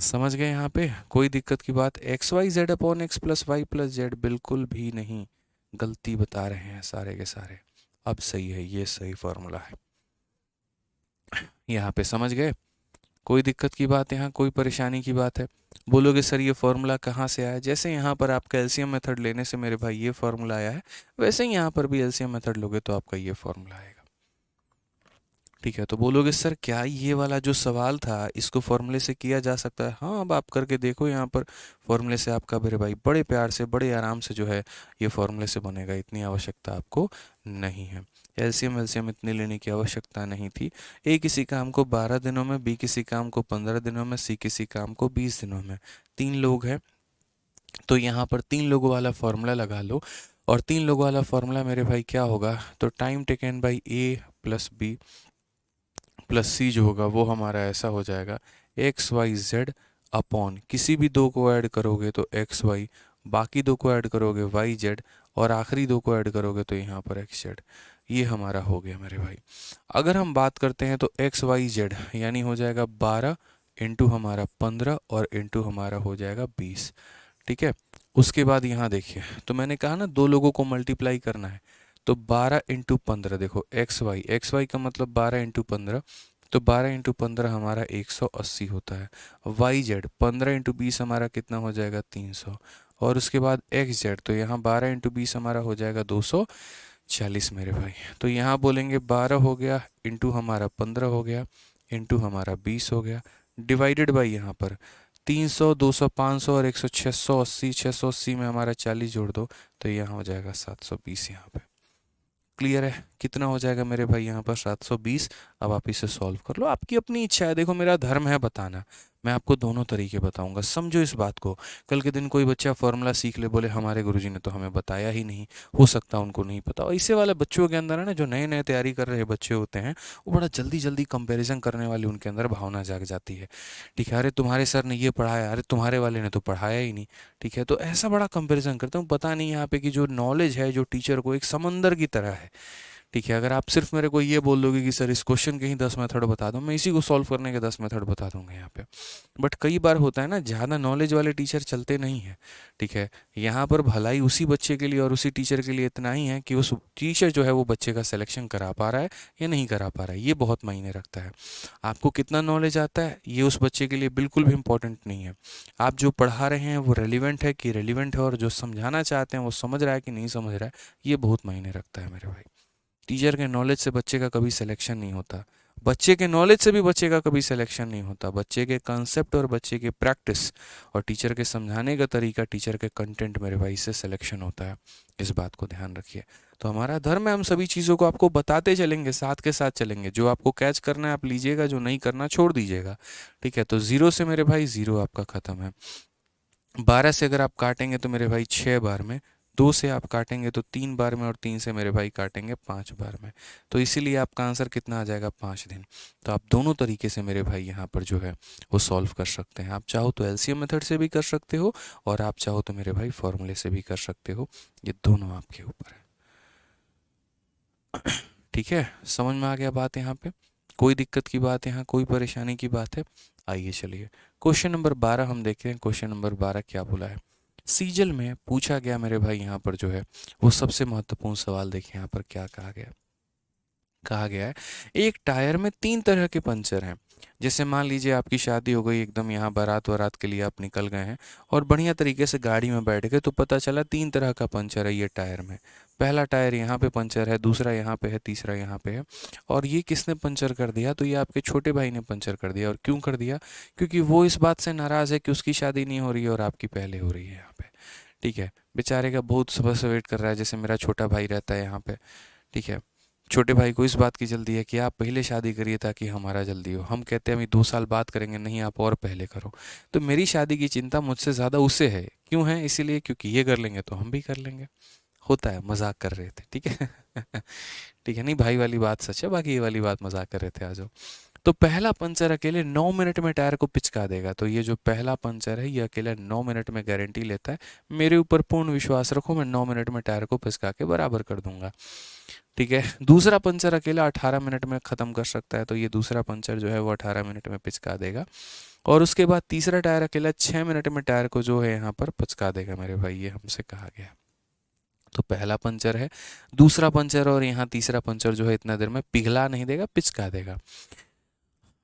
Speaker 1: समझ गए? यहाँ पे कोई दिक्कत की बात? X Y Z upon X plus Y plus Z बिल्कुल भी नहीं, गलती बता रहे हैं सारे के सारे। अब सही है, ये सही फॉर्मूला है। यहाँ पे समझ गए? कोई दिक्कत की बात, यहाँ कोई परेशानी की बात है? बोलोगे सर ये फॉर्मूला कहाँ से आया? जैसे यहाँ पर आपका एलसीएम मेथड लेने से मेरे भाई ये फॉर्मूला आया है, वैसे ही यहाँ पर भी एलसीएम मेथड लोगे तो आपका ये फॉर्मूला आएगा। ठीक है, तो बोलोगे सर क्या ये वाला जो सवाल था इसको फॉर्मूले से किया जा सकता है? हाँ, अब आप करके देखो, यहाँ पर फॉर्मूले से आपका मेरे भाई बड़े प्यार से बड़े आराम से जो है ये फॉर्मूले से बनेगा। इतनी आवश्यकता आपको नहीं है, एलसीएम एलसीएम इतनी लेने की आवश्यकता नहीं थी। ए किसी काम को 12 दिनों में, बी किसी काम को 15 दिनों में, सी किसी काम को 20 दिनों में। 3 लोग हैं तो यहाँ पर 3 लोगों वाला फॉर्मूला लगा लो, और 3 लोगों वाला फॉर्मूला मेरे भाई क्या होगा, तो time taken by A plus B plus C जो होगा वो हमारा ऐसा हो जाएगा, एक्स वाई जेड अपॉन किसी भी दो को ऐड करोगे तो एक्स वाई, बाकी दो को ऐड करोगे वाई जेड, और आखिरी दो को ऐड करोगे तो यहाँ पर एक्स जेड। ये हमारा हो गया मेरे भाई। अगर हम बात करते हैं तो एक्स वाई जेड यानी हो जाएगा 12 इंटू हमारा 15 और इंटू हमारा हो जाएगा 20। ठीक है, उसके बाद यहाँ देखिए, तो मैंने कहा ना दो लोगों को मल्टीप्लाई करना है, तो 12 इंटू 15, देखो एक्स वाई का मतलब 12 इंटू 15, तो 12 इंटू 15 हमारा 180 होता है। वाई जेड 15 इंटू 20 हमारा कितना हो जाएगा, 300, और उसके बाद एक्स जेड, तो यहाँ 12 इंटू 20 हमारा हो जाएगा 240 मेरे भाई। तो यहाँ बोलेंगे 12 हो गया इंटू हमारा 15 हो गया इंटू हमारा 20 हो गया, डिवाइडेड बाई यहाँ पर 300, 200, 500 और 100, 680, 680 में हमारा 40 जोड़ दो तो यहाँ हो जाएगा 720। यहाँ पे क्लियर है? कितना हो जाएगा मेरे भाई यहाँ पर 720। अब आप इसे सॉल्व कर लो, आपकी अपनी इच्छा है। देखो मेरा धर्म है बताना, मैं आपको दोनों तरीके बताऊंगा, समझो इस बात को। कल के दिन कोई बच्चा फॉर्मूला सीख ले, बोले हमारे गुरुजी ने तो हमें बताया ही नहीं, हो सकता है उनको नहीं पता। और इससे वाले बच्चों के अंदर है ना, जो नए नए तैयारी कर रहे बच्चे होते हैं, वो बड़ा जल्दी जल्दी कंपेरिजन करने वाली उनके अंदर भावना जाग जाती है। ठीक है, अरे तुम्हारे सर ने ये पढ़ाया, अरे तुम्हारे वाले ने तो पढ़ाया ही नहीं। ठीक है, तो ऐसा बड़ा कंपेरिजन करते हूँ, पता नहीं यहाँ पे कि जो नॉलेज है जो टीचर को एक समंदर की तरह है। ठीक है, अगर आप सिर्फ मेरे को ये बोल दोगे कि सर इस क्वेश्चन के ही 10 मेथड बता दो, मैं इसी को सॉल्व करने के 10 मेथड बता दूंगा यहाँ पे। बट कई बार होता है ना, ज़्यादा नॉलेज वाले टीचर चलते नहीं हैं। ठीक है, यहाँ पर भलाई उसी बच्चे के लिए और उसी टीचर के लिए इतना ही है कि उस टीचर जो है वो बच्चे का सिलेक्शन करा पा रहा है या नहीं करा पा रहा है, ये बहुत मायने रखता है। आपको कितना नॉलेज आता है ये उस बच्चे के लिए बिल्कुल भी इम्पोर्टेंट नहीं है। आप जो पढ़ा रहे हैं वो रेलिवेंट है कि रेलिवेंट है, और जो समझाना चाहते हैं वो समझ रहा है कि नहीं समझ रहा है, ये बहुत मायने रखता है मेरे भाई। टीचर के नॉलेज से बच्चे का कभी सिलेक्शन नहीं होता, बच्चे के नॉलेज से भी बच्चे का कभी सिलेक्शन नहीं होता। बच्चे के कंसेप्ट और बच्चे के प्रैक्टिस और टीचर के समझाने का तरीका, टीचर के कंटेंट मेरे भाई से सिलेक्शन होता है। इस बात को ध्यान रखिए। तो हमारा धर्म है, हम सभी चीज़ों को आपको बताते चलेंगे, साथ के साथ चलेंगे। जो आपको कैच करना है आप लीजिएगा, जो नहीं करना छोड़ दीजिएगा। ठीक है, तो 0 से मेरे भाई 0 आपका ख़त्म है। 12 से अगर आप काटेंगे तो मेरे भाई 6 बार में, 2 से आप काटेंगे तो 3 बार में, और 3 से मेरे भाई काटेंगे 5 बार में। तो इसीलिए आपका आंसर कितना आ जाएगा, 5 दिन। तो आप दोनों तरीके से मेरे भाई यहाँ पर जो है वो सॉल्व कर सकते हैं। आप चाहो तो एलसीएम मेथड से भी कर सकते हो, और आप चाहो तो मेरे भाई फॉर्मूले से भी कर सकते हो। ये दोनों आपके ऊपर है। ठीक है, समझ में आ गया बात? यहाँ पे कोई दिक्कत की बात, यहाँ कोई परेशानी की बात है? आइए चलिए क्वेश्चन नंबर 12 हम देखते हैं। क्वेश्चन नंबर 12 क्या बोला है? सीजल में पूछा गया मेरे भाई यहाँ पर जो है वो सबसे महत्वपूर्ण सवाल। देखिए यहाँ पर क्या कहा गया। कहा गया है एक टायर में 3 तरह के पंचर हैं। जैसे मान लीजिए आपकी शादी हो गई, एकदम यहाँ बारात वारात के लिए आप निकल गए हैं और बढ़िया तरीके से गाड़ी में बैठ गए, तो पता चला 3 तरह का पंचर है ये टायर में। पहला टायर यहाँ पे पंचर है, दूसरा यहाँ पे है, तीसरा यहाँ पे है। और ये किसने पंचर कर दिया? तो ये आपके छोटे भाई ने पंचर कर दिया। और क्यों कर दिया? क्योंकि वो इस बात से नाराज़ है कि उसकी शादी नहीं हो रही है और आपकी पहले हो रही है यहाँ पे। ठीक है, बेचारे का बहुत सुबह से वेट कर रहा है, जैसे मेरा छोटा भाई रहता है यहाँ पे, ठीक है। छोटे भाई को इस बात की जल्दी है कि आप पहले शादी करिए ताकि हमारा जल्दी हो। हम कहते हैं अभी 2 साल बाद करेंगे, नहीं आप और पहले करो। तो मेरी शादी की चिंता मुझसे ज़्यादा उसे है। क्यों है? इसीलिए क्योंकि ये कर लेंगे तो हम भी कर लेंगे। होता है, मजाक कर रहे थे, ठीक है। ठीक है, नहीं भाई वाली बात सच है, बाकी ये वाली बात मजाक कर रहे थे आज। तो पहला पंचर अकेले 9 मिनट में टायर को पिचका देगा। तो ये जो पहला पंचर है ये अकेले 9 मिनट में गारंटी लेता है। मेरे ऊपर पूर्ण विश्वास रखो, मैं 9 मिनट में टायर को पिचका के बराबर कर दूंगा, ठीक है। दूसरा पंचर अकेला 18 मिनट में ख़त्म कर सकता है। तो ये दूसरा पंचर जो है वो 18 मिनट में पिचका देगा। और उसके बाद तीसरा टायर अकेला 6 मिनट में टायर को जो है यहाँ पर पिचका देगा मेरे भाई, ये हमसे कहा गया। तो पहला पंचर है, दूसरा पंचर और यहाँ तीसरा पंचर जो है इतना देर में पिघला नहीं देगा, पिचका देगा।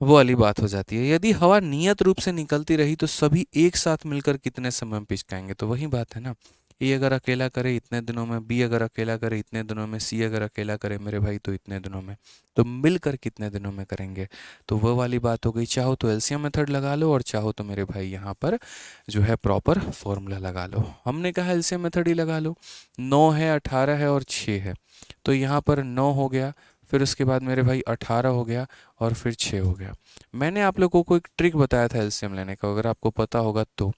Speaker 1: वो वाली बात हो जाती है। यदि हवा नियत रूप से निकलती रही तो सभी एक साथ मिलकर कितने समय में पिचकाएंगे? तो वही बात है ना, ए अगर अकेला करे इतने दिनों में, बी अगर अकेला करे इतने दिनों में, सी अगर अकेला करे मेरे भाई तो इतने दिनों में, तो मिलकर कितने दिनों में करेंगे? तो वो वाली बात हो गई। चाहो तो एलसीएम मेथड लगा लो और चाहो तो मेरे भाई यहाँ पर जो है प्रॉपर फॉर्मूला लगा लो। हमने कहा एलसीएम मेथड ही लगा लो। 9 है, 18 है और 6 है, तो यहाँ पर 9 हो गया, फिर उसके बाद मेरे भाई 18 हो गया और फिर 6 हो गया। मैंने आप लोगों को एक ट्रिक बताया था एलसीएम लेने का, अगर आपको पता होगा तो।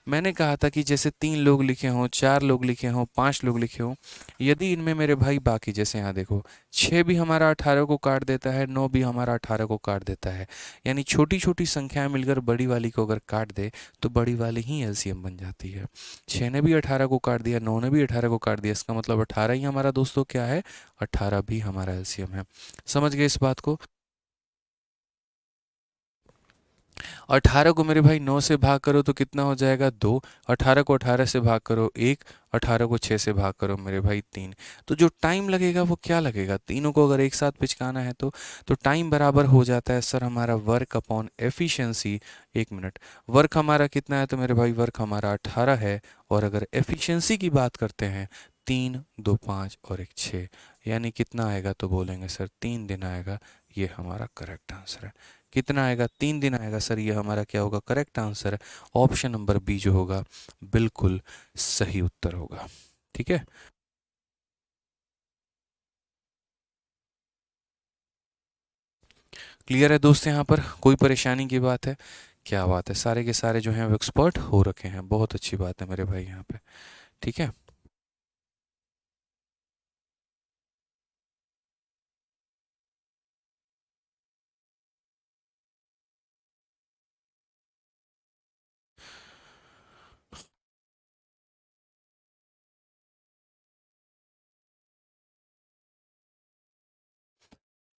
Speaker 1: मैंने कहा था कि जैसे 3 लोग लिखे हों, 4 लोग लिखे हों, 5 लोग लिखे हों, यदि इनमें मेरे भाई बाकी, जैसे यहाँ देखो 6 भी हमारा 18 को काट देता है, 9 भी हमारा 18 को काट देता है, यानी छोटी छोटी संख्याएं मिलकर बड़ी वाली को अगर काट दे तो बड़ी वाली ही एलसीएम बन जाती है। 6 ने भी 18 को काट दिया, 9 ने भी 18 को काट दिया, इसका मतलब 18 ही हमारा दोस्तों क्या है, 18 भी हमारा एलसीएम है। समझ गए इस बात को? 18 को मेरे भाई 9 से भाग करो तो कितना हो जाएगा? 2। 18 को 18 से भाग करो 1। 18 को 6 से भाग करो मेरे भाई 3। तो जो टाइम लगेगा वो क्या लगेगा? तीनों को अगर एक साथ पिचकाना है तो टाइम बराबर हो जाता है सर हमारा work upon efficiency, 1 minute. Work हमारा कितना है? तो मेरे भाई वर्क हमारा 18 है, और अगर एफिशिएंसी की बात करते हैं 3, 2, 5 और 1, 6, यानी कितना आएगा? तो बोलेंगे सर 3 दिन आएगा। ये हमारा करेक्ट आंसर है। कितना आएगा? 3 दिन आएगा सर, ये हमारा क्या होगा? करेक्ट आंसर है। ऑप्शन नंबर बी जो होगा बिल्कुल सही उत्तर होगा, ठीक है। क्लियर है दोस्त? यहाँ पर कोई परेशानी की बात है? क्या बात है, सारे के सारे जो हैं वो एक्सपर्ट हो रखे हैं, बहुत अच्छी बात है मेरे भाई यहाँ पे, ठीक है।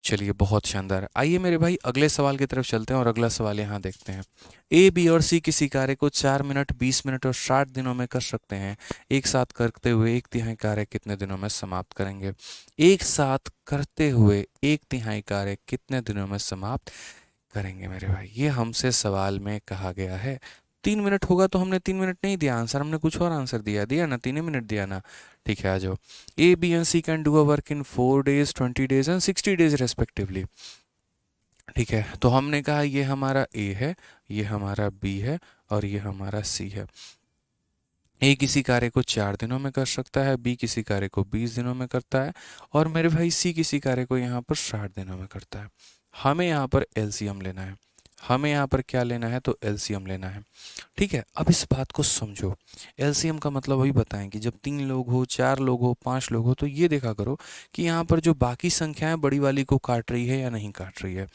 Speaker 1: चलिए बहुत शानदार। आइए मेरे भाई अगले सवाल की तरफ चलते हैं और अगला सवाल यहाँ देखते हैं। ए, बी और सी किसी कार्य को 4 मिनट, 20 मिनट और 60 दिनों में कर सकते हैं। एक साथ करते हुए एक तिहाई कार्य कितने दिनों में समाप्त करेंगे? एक साथ करते हुए एक तिहाई कार्य कितने दिनों में समाप्त करेंगे मेरे भाई? ये हमसे सवाल में कहा गया है। 3 मिनट होगा तो हमने 3 मिनट नहीं दिया आंसर, हमने कुछ और आंसर दिया, दिया ना, 3 मिनट दिया ना। ठीक है, आ जाओ। A, B and C can do a work in 4 days, 20 days and 60 days respectively. ठीक है, तो हमने कहा ये हमारा ए है, ये हमारा बी है और ये हमारा सी है। ए किसी कार्य को 4 दिनों में कर सकता है, बी किसी कार्य को 20 दिनों में करता है, और मेरे भाई सी किसी कार्य को यहाँ पर 60 दिनों में करता है। हमें यहाँ पर एलसीएम लेना है। हमें यहाँ पर क्या लेना है? तो एलसीएम लेना है। ठीक है, अब इस बात को समझो। एलसीएम का मतलब वही बताएं कि जब 3 लोग हो, 4 लोग हो, 5 लोग हो, तो ये देखा करो कि यहाँ पर जो बाकी संख्याएं बड़ी वाली को काट रही है या नहीं काट रही है।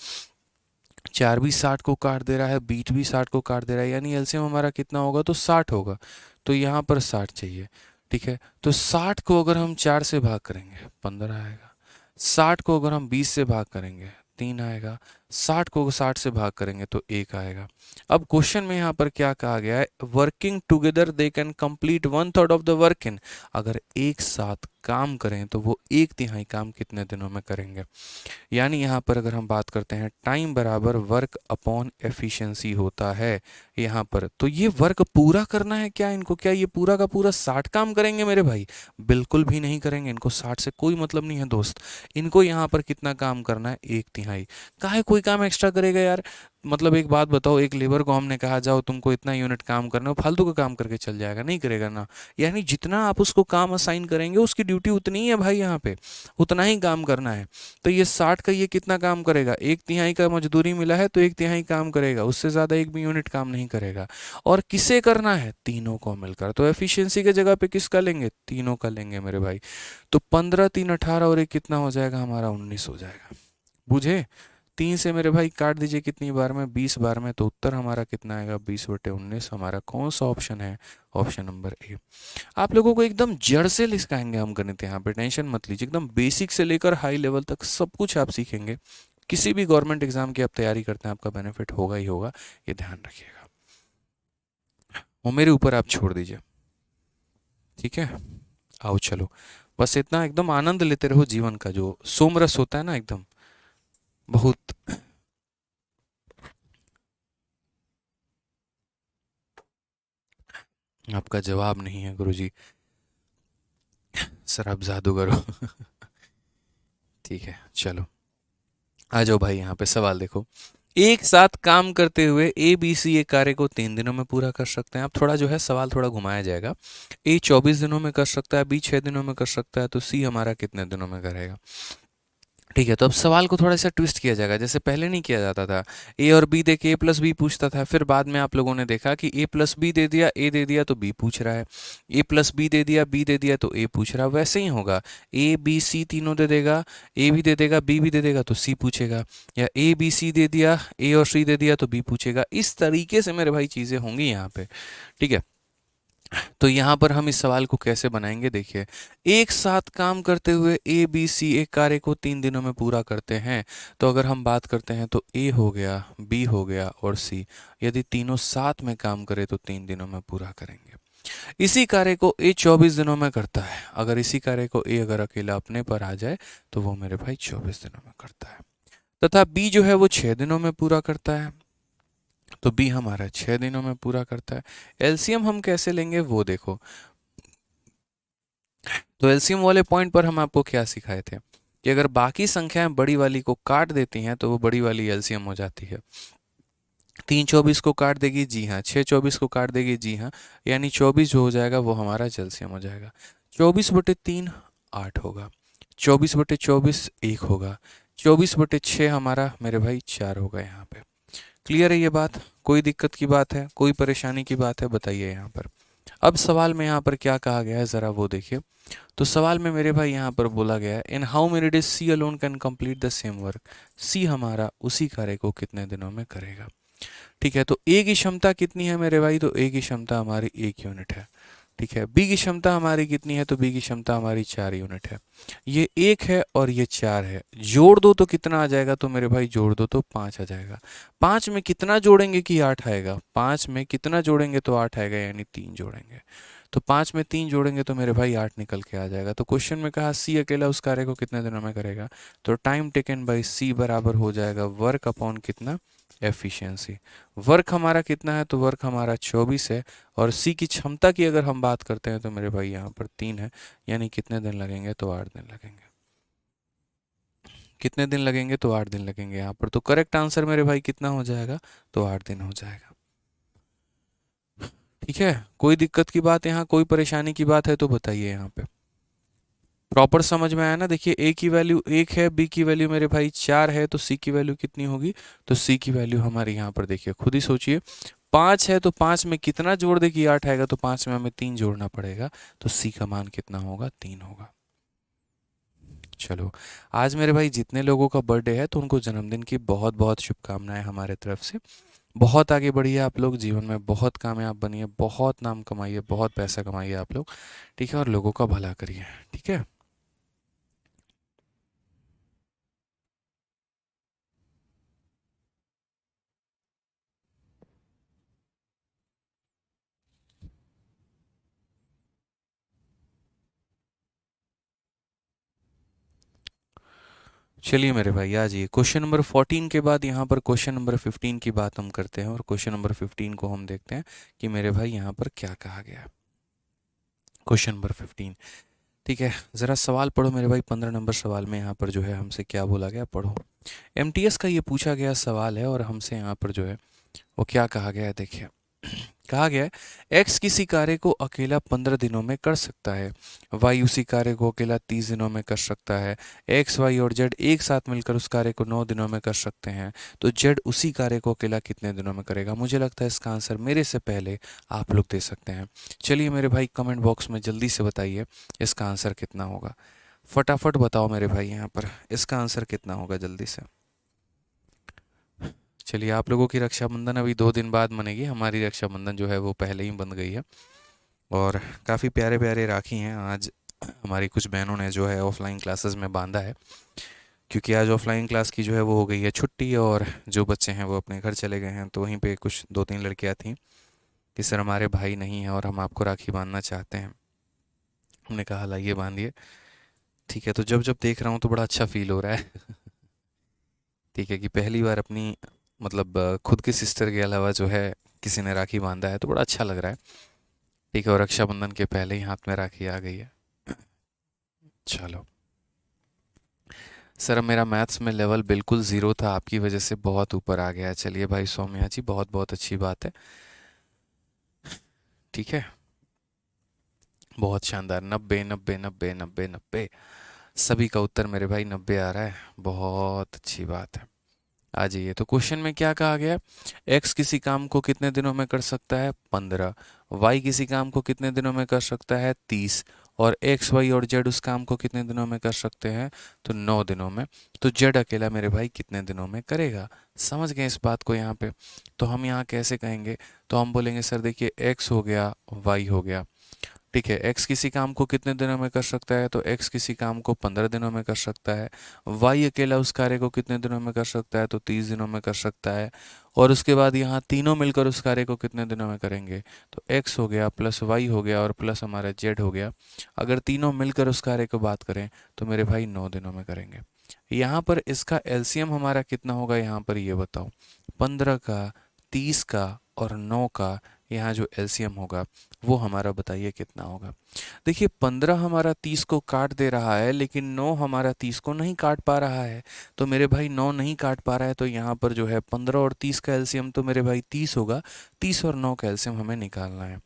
Speaker 1: 4 भी 60 को काट दे रहा है, बीट भी 60 को काट दे रहा है, यानी एलसीएम हमारा कितना होगा? तो 60 होगा। तो यहाँ पर 60 चाहिए। ठीक है, तो 60 को अगर हम 4 से भाग करेंगे 15 आएगा। 60 को अगर हम 20 से भाग करेंगे 3 आएगा। 60 को 60 से भाग करेंगे तो 1 आएगा। अब क्वेश्चन में यहाँ पर क्या कहा गया है? Working together they can complete 1/3 of the work in. अगर एक साथ काम करें तो वो एक तिहाई काम कितने दिनों में करेंगे? यानी यहाँ पर अगर हम बात करते हैं टाइम बराबर वर्क अपॉन एफिशिएंसी होता है यहाँ पर, तो ये वर्क पूरा करना है क्या इनको? क्या ये पूरा का पूरा 60 काम करेंगे मेरे भाई? बिल्कुल भी नहीं करेंगे, इनको 60 से कोई मतलब नहीं है दोस्त। इनको यहाँ पर कितना काम करना है? एक तिहाई। काहे कोई काम एक्स्ट्रा करेगा यार। मतलब एक बात बताओ, एक लेबर को हमने कहा जाओ तुमको इतना यूनिट काम करना है, वो फालतू का काम करके चल जाएगा? नहीं करेगा ना। यानी जितना आप उसको काम असाइन करेंगे उसकी ड्यूटी उतनी ही है भाई, यहाँ पे उतना ही काम करना है। तो ये 60 का ये कितना काम करेगा? 1/3 का मजदूरी मिला है तो 1/3 काम करेगा, उससे ज़्यादा एक भी यूनिट काम नहीं करेगा। और किसे करना है? तीनों को मिलकर। तो एफिशिएंसी के जगह पे किसका लेंगे? तीनों का लेंगे मेरे भाई। तो 15 3 18 और एक कितना हो जाएगा हमारा? 19 हो जाएगा। बुझे? 3 से मेरे भाई काट दीजिए कितनी बार में? 20 बार में। तो उत्तर हमारा कितना आएगा? 20/19। हमारा कौन सा ऑप्शन है? Option number A. आप लोगों को एकदम जड़ से लिखाएंगे हम गणित यहाँ पे, टेंशन मत लीजिए। एकदम बेसिक से लेकर हाई लेवल तक सब कुछ आप सीखेंगे। किसी भी गवर्नमेंट एग्जाम की आप तैयारी करते हैं आपका बेनिफिट होगा ही होगा, ये ध्यान रखिएगा। वो मेरे ऊपर आप छोड़ दीजिए, ठीक है? आओ चलो, बस इतना एकदम आनंद लेते रहो जीवन का, जो सोमरस होता है ना एकदम बहुत। आपका जवाब नहीं है गुरुजी, सर आप जादूगर हो। ठीक है चलो, आ जाओ भाई यहाँ पे सवाल देखो। एक साथ काम करते हुए ए बी सी एक कार्य को 3 दिनों में पूरा कर सकते हैं। अब थोड़ा जो है सवाल थोड़ा घुमाया जाएगा। ए 24 दिनों में कर सकता है, बी 6 दिनों में कर सकता है, तो सी हमारा कितने दिनों में करेगा? ठीक है, तो अब सवाल को थोड़ा सा ट्विस्ट किया जाएगा, जैसे पहले नहीं किया जाता था। ए और बी दे के ए प्लस बी पूछता था, फिर बाद में आप लोगों ने देखा कि ए प्लस बी दे दिया, ए दे दिया तो बी पूछ रहा है। ए प्लस बी दे दिया, बी दे दिया तो ए पूछ रहा है। वैसे ही होगा, ए बी सी तीनों दे देगा, ए भी दे देगा, बी भी दे देगा तो सी पूछेगा। या ए बी सी दे दिया, ए और सी दे दिया तो बी पूछेगा। इस तरीके से मेरे भाई चीज़ें होंगी यहाँ पे, ठीक है? तो यहाँ पर हम इस सवाल को कैसे बनाएंगे? देखिए, एक साथ काम करते हुए ए बी सी एक कार्य को 3 दिनों में पूरा करते हैं। तो अगर हम बात करते हैं तो ए हो गया, बी हो गया और सी, यदि तीनों साथ में काम करें तो 3 दिनों में पूरा करेंगे। इसी कार्य को ए 24 दिनों में करता है। अगर इसी कार्य को ए अगर अकेला अपने पर आ जाए तो वो मेरे भाई 24 दिनों में करता है। तथा बी जो है वो 6 दिनों में पूरा करता है। तो बी हमारा 6 दिनों में पूरा करता है। एलसीएम हम कैसे लेंगे वो देखो। तो एलसीएम वाले पॉइंट पर हम आपको क्या सिखाए थे कि अगर बाकी संख्याएं बड़ी वाली को काट देती हैं तो वो बड़ी वाली एलसीएम हो जाती है। 3 24 को काट देगी, जी हाँ। 6 24 को काट देगी, जी हाँ। यानी 24 जो हो जाएगा वो हमारा एलसीएम हो जाएगा। 24/3 8 होगा, 24/24 1 होगा, 24/6 हमारा मेरे भाई 4 होगा। यहाँ पे क्लियर है ये बात? कोई दिक्कत की बात है, कोई परेशानी की बात है? बताइए यहाँ पर। अब सवाल में यहाँ पर क्या कहा गया है ज़रा वो देखिए। तो सवाल में मेरे भाई यहाँ पर बोला गया है, in how many days C alone can complete the same work. C हमारा उसी कार्य को कितने दिनों में करेगा? ठीक है, तो ए की क्षमता कितनी है मेरे भाई? तो ए की क्षमता हमारी 1 यूनिट है। ठीक है, बी की क्षमता हमारी कितनी है? तो बी की क्षमता हमारी 4 यूनिट है। ये 1 है और ये 4 है, जोड़ दो तो कितना आ जाएगा? तो मेरे भाई जोड़ दो तो 5 आ जाएगा। 5 में कितना जोड़ेंगे कि 8 आएगा? 5 में कितना जोड़ेंगे तो 8 आएगा, यानी 3 जोड़ेंगे। तो 5 में 3 जोड़ेंगे तो मेरे भाई 8 निकल के आ जाएगा। तो क्वेश्चन में कहा सी अकेला उस कार्य को कितने दिनों में करेगा? तो टाइम टेकन बाई सी बराबर हो जाएगा वर्क अपॉन कितना? एफिशिएंसी। वर्क हमारा कितना है? तो वर्क हमारा 24 है। और सी की क्षमता की अगर हम बात करते हैं तो मेरे भाई यहाँ पर 3 है। यानी कितने दिन लगेंगे? तो 8 दिन लगेंगे। कितने दिन लगेंगे? तो 8 दिन लगेंगे यहाँ पर। तो करेक्ट आंसर मेरे भाई कितना हो जाएगा? तो 8 दिन हो जाएगा। ठीक है, कोई दिक्कत की बात यहाँ, कोई परेशानी की बात है तो बताइए यहाँ पे। प्रॉपर समझ में आया ना? देखिए, ए की वैल्यू 1 है, बी की वैल्यू मेरे भाई 4 है, तो सी की वैल्यू कितनी होगी? तो सी की वैल्यू हमारे यहाँ पर देखिए, खुद ही सोचिए। 5 है तो 5 में कितना जोड़ दे कि 8 आएगा? तो 5 में हमें 3 जोड़ना पड़ेगा। तो सी का मान कितना होगा? 3 होगा। चलो, आज मेरे भाई जितने लोगों का बर्थडे है तो उनको जन्मदिन की बहुत बहुत शुभकामनाएं हमारे तरफ से। बहुत आगे बढ़िए आप लोग, जीवन में बहुत कामयाब बनिए, बहुत नाम कमाइए, बहुत पैसा कमाइए आप लोग, ठीक है? और लोगों का भला करिए, ठीक है? चलिए मेरे भाई आ जाइए, क्वेश्चन नंबर 14 के बाद यहाँ पर क्वेश्चन नंबर 15 की बात हम करते हैं। और क्वेश्चन नंबर 15 को हम देखते हैं कि मेरे भाई यहाँ पर क्या कहा गया है। क्वेश्चन नंबर 15, ठीक है, ज़रा सवाल पढ़ो मेरे भाई। 15 नंबर सवाल में यहाँ पर जो है हमसे क्या बोला गया, पढ़ो। एमटीएस का ये पूछा गया सवाल है और हमसे यहाँ पर जो है वो क्या कहा गया है, देखिए। कहा गया है एक्स किसी कार्य को अकेला 15 दिनों में कर सकता है, वाई उसी कार्य को अकेला 30 दिनों में कर सकता है, एक्स वाई और जेड एक साथ मिलकर उस कार्य को 9 दिनों में कर सकते हैं, तो जेड उसी कार्य को अकेला कितने दिनों में करेगा। मुझे लगता है इसका आंसर मेरे से पहले आप लोग दे सकते हैं। चलिए मेरे भाई कमेंट बॉक्स में जल्दी से बताइए इसका आंसर कितना होगा। फटाफट बताओ मेरे भाई, यहाँ पर इसका आंसर कितना होगा, जल्दी से। चलिए, आप लोगों की रक्षाबंधन अभी 2 दिन बाद मनेगी, हमारी रक्षाबंधन जो है वो पहले ही बन गई है। और काफ़ी प्यारे प्यारे राखी हैं। आज हमारी कुछ बहनों ने जो है ऑफलाइन क्लासेस में बांधा है, क्योंकि आज ऑफलाइन क्लास की जो है वो हो गई है छुट्टी, और जो बच्चे हैं वो अपने घर चले गए हैं। तो वहीं पे कुछ 2-3 लड़कियां थीं कि सर हमारे भाई नहीं हैं और हम आपको राखी बांधना चाहते हैं। हमने कहा लाइए बांधिए। ठीक है, तो जब जब देख रहा हूँ तो बड़ा अच्छा फील हो रहा है। ठीक है, कि पहली बार अपनी मतलब खुद की सिस्टर के अलावा जो है किसी ने राखी बांधा है, तो बड़ा अच्छा लग रहा है। ठीक है, और रक्षाबंधन के पहले ही हाथ में राखी आ गई है। चलो सर, मेरा मैथ्स में लेवल बिल्कुल ज़ीरो था, आपकी वजह से बहुत ऊपर आ गया है। चलिए भाई सौम्या जी, बहुत बहुत अच्छी बात है। ठीक है, बहुत शानदार। 90 90 90 90 90, सभी का उत्तर मेरे भाई 90 आ रहा है, बहुत अच्छी बात है। आ जाइए, तो क्वेश्चन में क्या कहा गया। एक्स किसी काम को कितने दिनों में कर सकता है, 15। वाई किसी काम को कितने दिनों में कर सकता है, 30। और एक्स वाई और जेड उस काम को कितने दिनों में कर सकते हैं, तो 9 दिनों में। तो जेड अकेला मेरे भाई कितने दिनों में करेगा। समझ गए इस बात को यहाँ पे। तो हम यहाँ कैसे कहेंगे, तो हम बोलेंगे सर देखिए, एक्स हो गया, वाई हो गया। ठीक है, एक्स किसी काम को कितने दिनों में कर सकता है, तो एक्स किसी काम को 15 दिनों में कर सकता है। वाई अकेला उस कार्य को कितने दिनों में कर सकता है, तो 30 दिनों में कर सकता है। और उसके बाद यहाँ तीनों मिलकर उस कार्य को कितने दिनों में करेंगे, तो एक्स हो गया प्लस वाई हो गया और प्लस हमारा जेड हो गया। अगर तीनों मिलकर उस कार्य को बात करें तो मेरे भाई 9 दिनों में करेंगे। यहाँ पर इसका एलसीएम हमारा कितना होगा, यहाँ पर ये बताओ। 15 का, 30 का और 9 का, यहाँ जो एलसीएम होगा वो हमारा बताइए कितना होगा। देखिए, 15 हमारा 30 को काट दे रहा है, लेकिन 9 हमारा 30 को नहीं काट पा रहा है। तो मेरे भाई 9 नहीं काट पा रहा है, तो यहाँ पर जो है 15 और 30 का एलसीएम तो मेरे भाई 30 होगा। 30 और 9 का एलसीएम हमें निकालना है।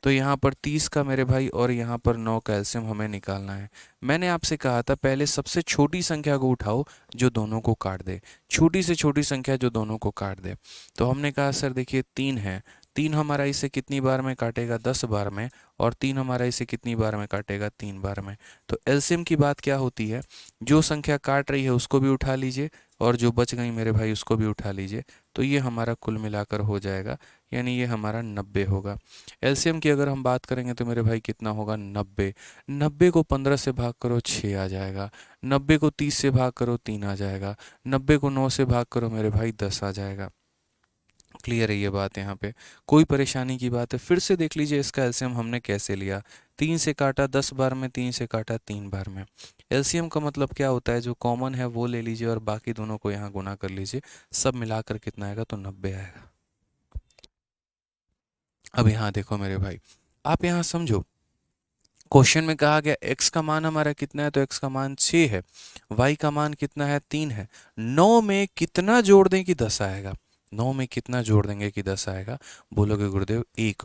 Speaker 1: तो यहाँ पर 30 का मेरे भाई और यहाँ पर 9 का एलसीएम हमें निकालना है। मैंने आपसे कहा था पहले सबसे छोटी संख्या को उठाओ जो दोनों को काट दे, छोटी से छोटी संख्या जो दोनों को काट दे। तो हमने कहा सर देखिए 3 है, 3 हमारा इसे कितनी बार में काटेगा, 10 बार में। और 3 हमारा इसे कितनी बार में काटेगा, 3 बार में। तो एलसीएम की बात क्या होती है, जो संख्या काट रही है उसको भी उठा लीजिए और जो बच गई मेरे भाई उसको भी उठा लीजिए। तो ये हमारा कुल मिलाकर हो जाएगा, यानी ये हमारा 90 होगा। एलसीएम की अगर हम बात करेंगे तो मेरे भाई कितना होगा, 90। 90 को 15 से भाग करो 6 आ जाएगा, 90 को 30 से भाग करो 3 आ जाएगा, 90 को 9 से भाग करो मेरे भाई 10 आ जाएगा। क्लियर है ये बात, यहाँ पे कोई परेशानी की बात है। फिर से देख लीजिए इसका एलसीएम हमने कैसे लिया। 3 से काटा 10 बार में, 3 से काटा 3 बार में। एलसीएम का मतलब क्या होता है, जो कॉमन है वो ले लीजिए और बाकी दोनों को यहाँ गुना कर लीजिए। सब मिलाकर कितना आएगा, तो 90 आएगा। अब यहाँ देखो मेरे भाई, आप यहाँ समझो। क्वेश्चन में कहा गया x का मान हमारा कितना है, तो x का मान 6 है। y का मान कितना है, 3 है। 9 में कितना जोड़ दें कि 10 आएगा, 9 में कितना जोड़ देंगे कि 10 आएगा। बोलोगे गुरुदेव 1।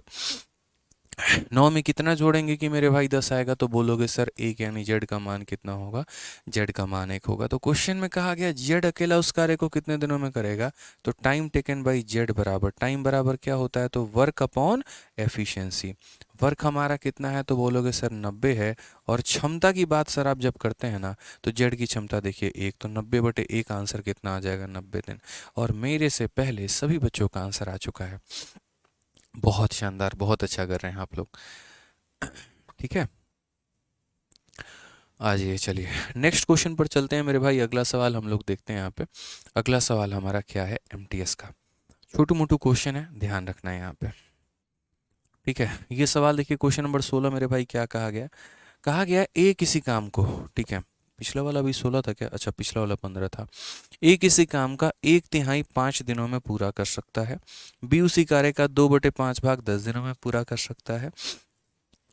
Speaker 1: 9 में कितना जोड़ेंगे कि मेरे भाई 10 आएगा, तो बोलोगे सर 1, यानी जेड का मान कितना होगा, जेड का मान 1 होगा। तो क्वेश्चन में कहा गया जेड अकेला उस कार्य को कितने दिनों में करेगा, तो टाइम टेकन बाई जेड बराबर, टाइम बराबर क्या होता है, तो वर्क अपॉन एफिशिएंसी। वर्क हमारा कितना है, तो बोलोगे सर 90 है। और क्षमता की बात सर आप जब करते हैं ना, तो जेड की क्षमता देखिए 1, तो 90/1 आंसर कितना आ जाएगा, 90 दिन। और मेरे से पहले सभी बच्चों का आंसर आ चुका है। बहुत शानदार, बहुत अच्छा कर रहे हैं आप लोग। ठीक है, आ जाइए, चलिए नेक्स्ट क्वेश्चन पर चलते हैं मेरे भाई। अगला सवाल हम लोग देखते हैं यहाँ पे। अगला सवाल हमारा क्या है, एमटीएस का। छोटू मोटू क्वेश्चन है, ध्यान रखना है यहाँ पे। ठीक है, ये सवाल देखिए, क्वेश्चन नंबर 16 मेरे भाई क्या कहा गया। कहा गया ए किसी काम को, ठीक है, पिछला वाला भी 16 था क्या, अच्छा पिछला वाला 15 था। ए किसी काम का 1/3 5 दिनों में पूरा कर सकता है। बी उसी कार्य का 2/5 भाग 10 दिनों में पूरा कर सकता है।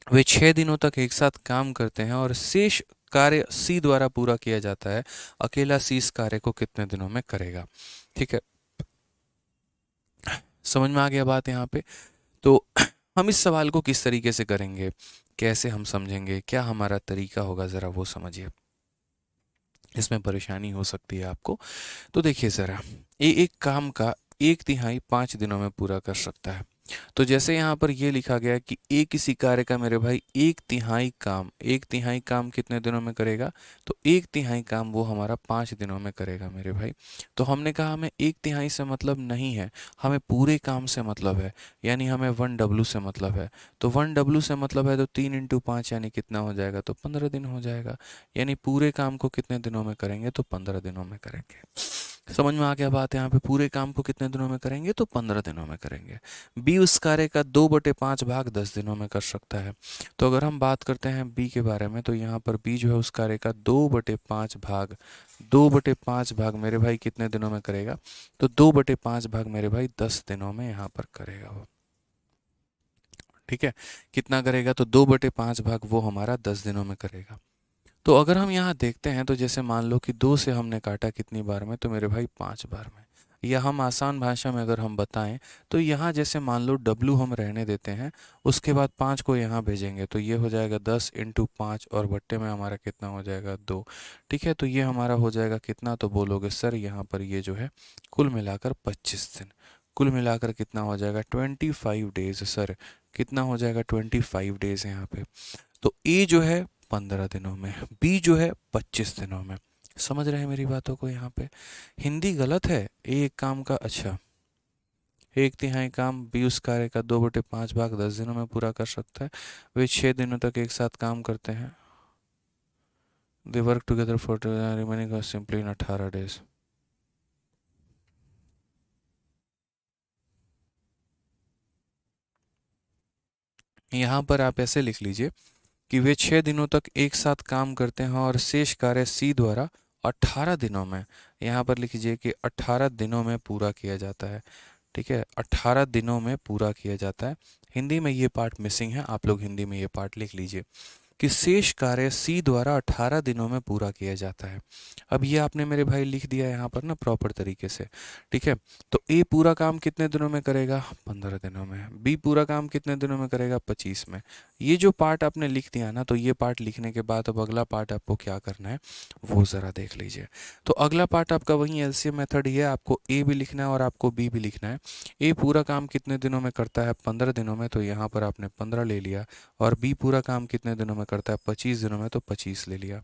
Speaker 1: वे 6 दिनों तक एक साथ काम करते हैं और शेष कार्य सी द्वारा पूरा किया जाता है। अकेला सी इस कार्य को कितने दिनों में करेगा? ठीक है, समझ में आ गया बात यहाँ पे? तो हम इस सवाल को किस तरीके से करेंगे, कैसे हम समझेंगे, क्या हमारा तरीका होगा, ज़रा वो समझिए। इसमें परेशानी हो सकती है आपको। तो देखिए ज़रा, ये एक काम का 1/3 5 दिनों में पूरा कर सकता है। तो जैसे यहाँ पर ये लिखा गया है कि किसी कार्य का मेरे भाई 1/3 काम कितने दिनों में करेगा? तो 1/3 काम वो हमारा 5 दिनों में करेगा मेरे भाई। तो हमने कहा हमें 1/3 से मतलब नहीं है, हमें पूरे काम से मतलब है, यानी हमें 1W से मतलब है। तो 1W से मतलब है तो 3 × 5 यानी कितना हो जाएगा? तो 15 दिन हो जाएगा। यानी पूरे काम को कितने दिनों में करेंगे? तो 15 दिनों में करेंगे। समझ में आ गया बात? यहाँ पे पूरे काम को कितने दिनों में करेंगे? तो 15 दिनों में करेंगे। बी उस कार्य का 2/5 भाग 10 दिनों में कर सकता है। तो अगर हम बात करते हैं बी के बारे में, तो यहाँ पर बी जो है उस कार्य का 2/5 भाग मेरे भाई कितने दिनों में करेगा? तो 2/5 भाग मेरे भाई 10 दिनों में यहाँ पर करेगा वो। ठीक है, कितना करेगा? तो 2/5 भाग वो हमारा 10 दिनों में करेगा। तो अगर हम यहाँ देखते हैं तो जैसे मान लो कि 2 से हमने काटा कितनी बार में? तो मेरे भाई 5 बार में। या हम आसान भाषा में अगर हम बताएं तो यहाँ जैसे मान लो W हम रहने देते हैं, उसके बाद 5 को यहाँ भेजेंगे तो ये हो जाएगा 10 × 5 और बट्टे में हमारा कितना हो जाएगा? 2। ठीक है, तो ये हमारा हो जाएगा कितना? तो बोलोगे सर यहाँ पर ये जो है कुल मिलाकर 25 दिन। कुल मिलाकर कितना हो जाएगा? 25 डेज सर। कितना हो जाएगा? 25 डेज यहाँ पे। तो ए जो है 15 दिनों में, बी जो है 25 दिनों में। समझ रहे हैं मेरी बातों को? यहाँ पे हिंदी गलत है। ए एक काम का, अच्छा, 1/3 काम बी उस कार्य का 2/5 भाग 10 दिनों में पूरा कर सकता है। वे 6 दिनों तक एक साथ काम करते हैं। दे work together for remaining simply in 18 days. यहाँ पर आप ऐसे लिख लीजिए कि वे 6 दिनों तक एक साथ काम करते हैं और शेष कार्य सी द्वारा 18 दिनों में, यहाँ पर लिख लीजिए कि 18 दिनों में पूरा किया जाता है। ठीक है, 18 दिनों में पूरा किया जाता है। हिंदी में ये पार्ट मिसिंग है, आप लोग हिंदी में ये पार्ट लिख लीजिए कि शेष कार्य सी द्वारा 18 दिनों में पूरा किया जाता है। अब ये आपने मेरे भाई लिख दिया यहाँ पर ना प्रॉपर तरीके से। ठीक है, तो ए पूरा काम कितने दिनों में करेगा? 15 दिनों में। बी पूरा काम कितने दिनों में करेगा? 25 में। ये जो पार्ट आपने लिख दिया ना, तो ये पार्ट लिखने के बाद अब अगला पार्ट आपको क्या करना है वो ज़रा देख लीजिए। तो अगला पार्ट आपका वही एलसीएम मेथड ही है, आपको ए भी लिखना है और आपको बी भी लिखना है। ए पूरा काम कितने दिनों में करता है? 15 दिनों में, तो यहाँ पर आपने 15 ले लिया। और बी पूरा काम कितने दिनों में करता है? 25 दिनों में, तो 25 ले लिया।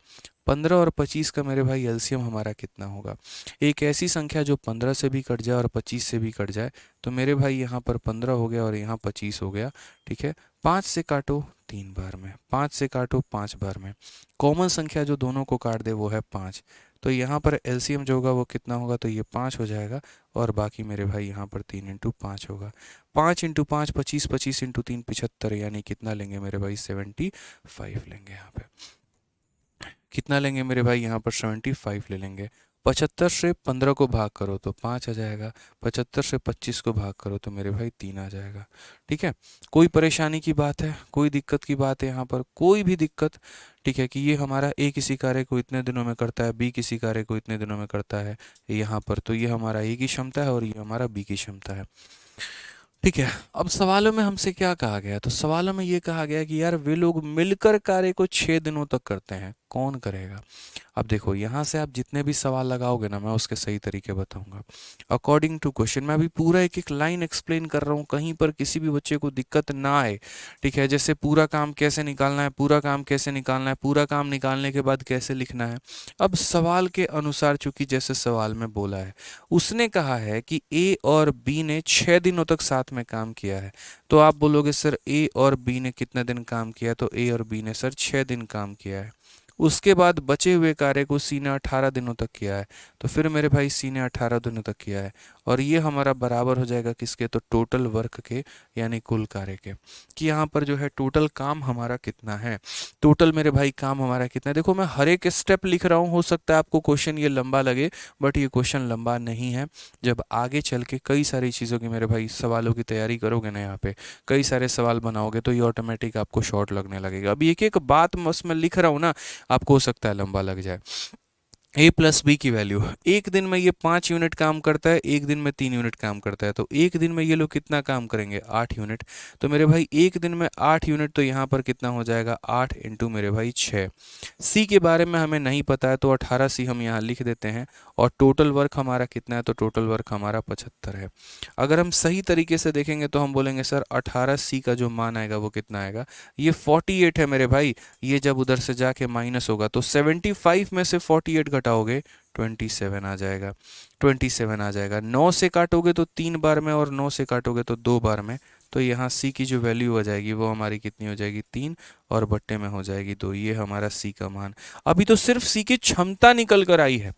Speaker 1: 15 और 25 का मेरे भाई एलसीएम हमारा कितना होगा? एक ऐसी संख्या जो 15 से भी कट जाए और 25 से भी कट जाए। तो मेरे भाई यहाँ पर 15 हो गया और यहाँ 25 हो गया। ठीक है, 5 से काटो 3 बार में, 5 से काटो 5 बार में। कॉमन संख्या जो दोनों को काट दे वो है 5। तो यहाँ पर एलसीएम जो होगा वो कितना होगा? तो ये 5 हो जाएगा और बाकी मेरे भाई यहाँ पर 3 × 5 होगा। 5 × 5 25, 25 × 3 75, यानी कितना लेंगे मेरे भाई? 75 लेंगे यहाँ पे। कितना लेंगे मेरे भाई? यहाँ पर 75 ले लेंगे। 75 से 15 को भाग करो तो 5 आ जाएगा। 75 से 25 को भाग करो तो मेरे भाई 3 आ जाएगा। ठीक है, कोई परेशानी की बात है, कोई दिक्कत की बात है यहाँ पर? कोई भी दिक्कत? ठीक है, कि ये हमारा ए किसी कार्य को इतने दिनों में करता है, बी किसी कार्य को इतने दिनों में करता है यहाँ पर, तो ये हमारा ए की क्षमता है और ये हमारा बी की क्षमता है। ठीक है, अब सवालों में हमसे क्या कहा गया? तो सवालों में ये कहा गया कि यार वे लोग मिलकर कार्य को 6 दिनों तक करते हैं, कौन करेगा? अब देखो यहाँ से आप जितने भी सवाल लगाओगे ना, मैं उसके सही तरीके बताऊंगा अकॉर्डिंग टू क्वेश्चन। मैं अभी पूरा एक एक लाइन एक्सप्लेन कर रहा हूँ, कहीं पर किसी भी बच्चे को दिक्कत ना आए। ठीक है, जैसे पूरा काम कैसे निकालना है, पूरा काम कैसे निकालना है, पूरा काम निकालने के बाद कैसे लिखना है। अब सवाल के अनुसार, चूंकि जैसे सवाल में बोला है, उसने कहा है कि ए और बी ने 6 दिनों तक साथ में काम किया है। तो आप बोलोगे सर ए और बी ने कितने दिन काम किया? तो ए और बी ने सर 6 दिन काम किया है। उसके बाद बचे हुए कार्य को सी ने 18 दिनों तक किया है, तो फिर मेरे भाई सी ने 18 दिनों तक किया है, और ये हमारा बराबर हो जाएगा किसके, तो टोटल वर्क के, यानी कुल कार्य के, कि यहाँ पर जो है टोटल काम हमारा कितना है, टोटल मेरे भाई काम हमारा कितना है। देखो मैं हर एक स्टेप लिख रहा हूँ, हो सकता है आपको क्वेश्चन ये लंबा लगे, बट ये क्वेश्चन लंबा नहीं है। जब आगे चल के कई सारी चीज़ों की मेरे भाई सवालों की तैयारी करोगे ना, यहाँ पे कई सारे सवाल बनाओगे, तो ये ऑटोमेटिक आपको शॉर्ट लगने लगेगा। अभी एक एक बात बस मैं लिख रहा हूँ ना, आपको हो सकता है लंबा लग जाए। ए प्लस बी की वैल्यू, एक दिन में ये 5 यूनिट काम करता है, एक दिन में 3 यूनिट काम करता है, तो एक दिन में ये लोग कितना काम करेंगे, 8 यूनिट। तो मेरे भाई एक दिन में 8 यूनिट, तो यहाँ पर कितना हो जाएगा, 8 इंटू मेरे भाई 6। सी के बारे में हमें नहीं पता है, तो 18 सी हम यहाँ लिख देते हैं, और टोटल वर्क हमारा कितना है, तो टोटल वर्क हमारा 75 है। अगर हम सही तरीके से देखेंगे तो हम बोलेंगे सर 18 सी का जो मान आएगा वो कितना आएगा, ये 48 है मेरे भाई। ये जब उधर से जाके माइनस होगा तो 75 में से 48 घटाओगे 27 आ जाएगा, 27 आ जाएगा। 9 से काटोगे तो 3 बार में, और 9 से काटोगे तो 2 बार में, तो यहाँ सी की जो वैल्यू हो जाएगी वो हमारी कितनी हो जाएगी, 3, और बट्टे में हो जाएगी 2। ये हमारा सी का मान। अभी तो सिर्फ सी की क्षमता निकल कर आई है,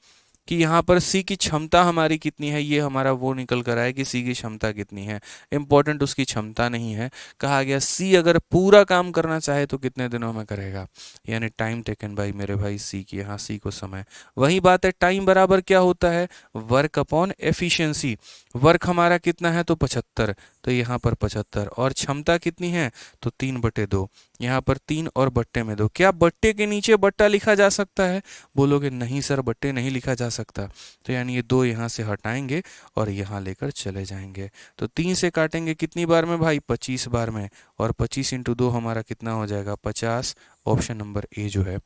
Speaker 1: कि यहाँ पर सी की क्षमता हमारी कितनी है, ये हमारा वो निकल कर आया कि सी की क्षमता कितनी है। इंपॉर्टेंट उसकी क्षमता नहीं है, कहा गया सी अगर पूरा काम करना चाहे तो कितने दिनों में करेगा, यानी टाइम टेकन बाई मेरे भाई सी की, यहाँ सी को समय। वही बात है, टाइम बराबर क्या होता है, वर्क अपॉन एफिशिएंसी। वर्क हमारा कितना है, तो 75, तो यहाँ पर 75, और क्षमता कितनी है, तो 3/2। यहाँ पर 3 और बट्टे में 2। क्या बट्टे के नीचे बट्टा लिखा जा सकता है, बोलोगे नहीं सर बट्टे नहीं लिखा जा सकता, तो यानी ये 2 यहाँ से हटाएंगे और यहाँ लेकर चले जाएंगे। तो 3 से काटेंगे कितनी बार में भाई, 25 बार में, और 25 इंटू 2 हमारा कितना हो जाएगा, 50। ऑप्शन नंबर ए जो है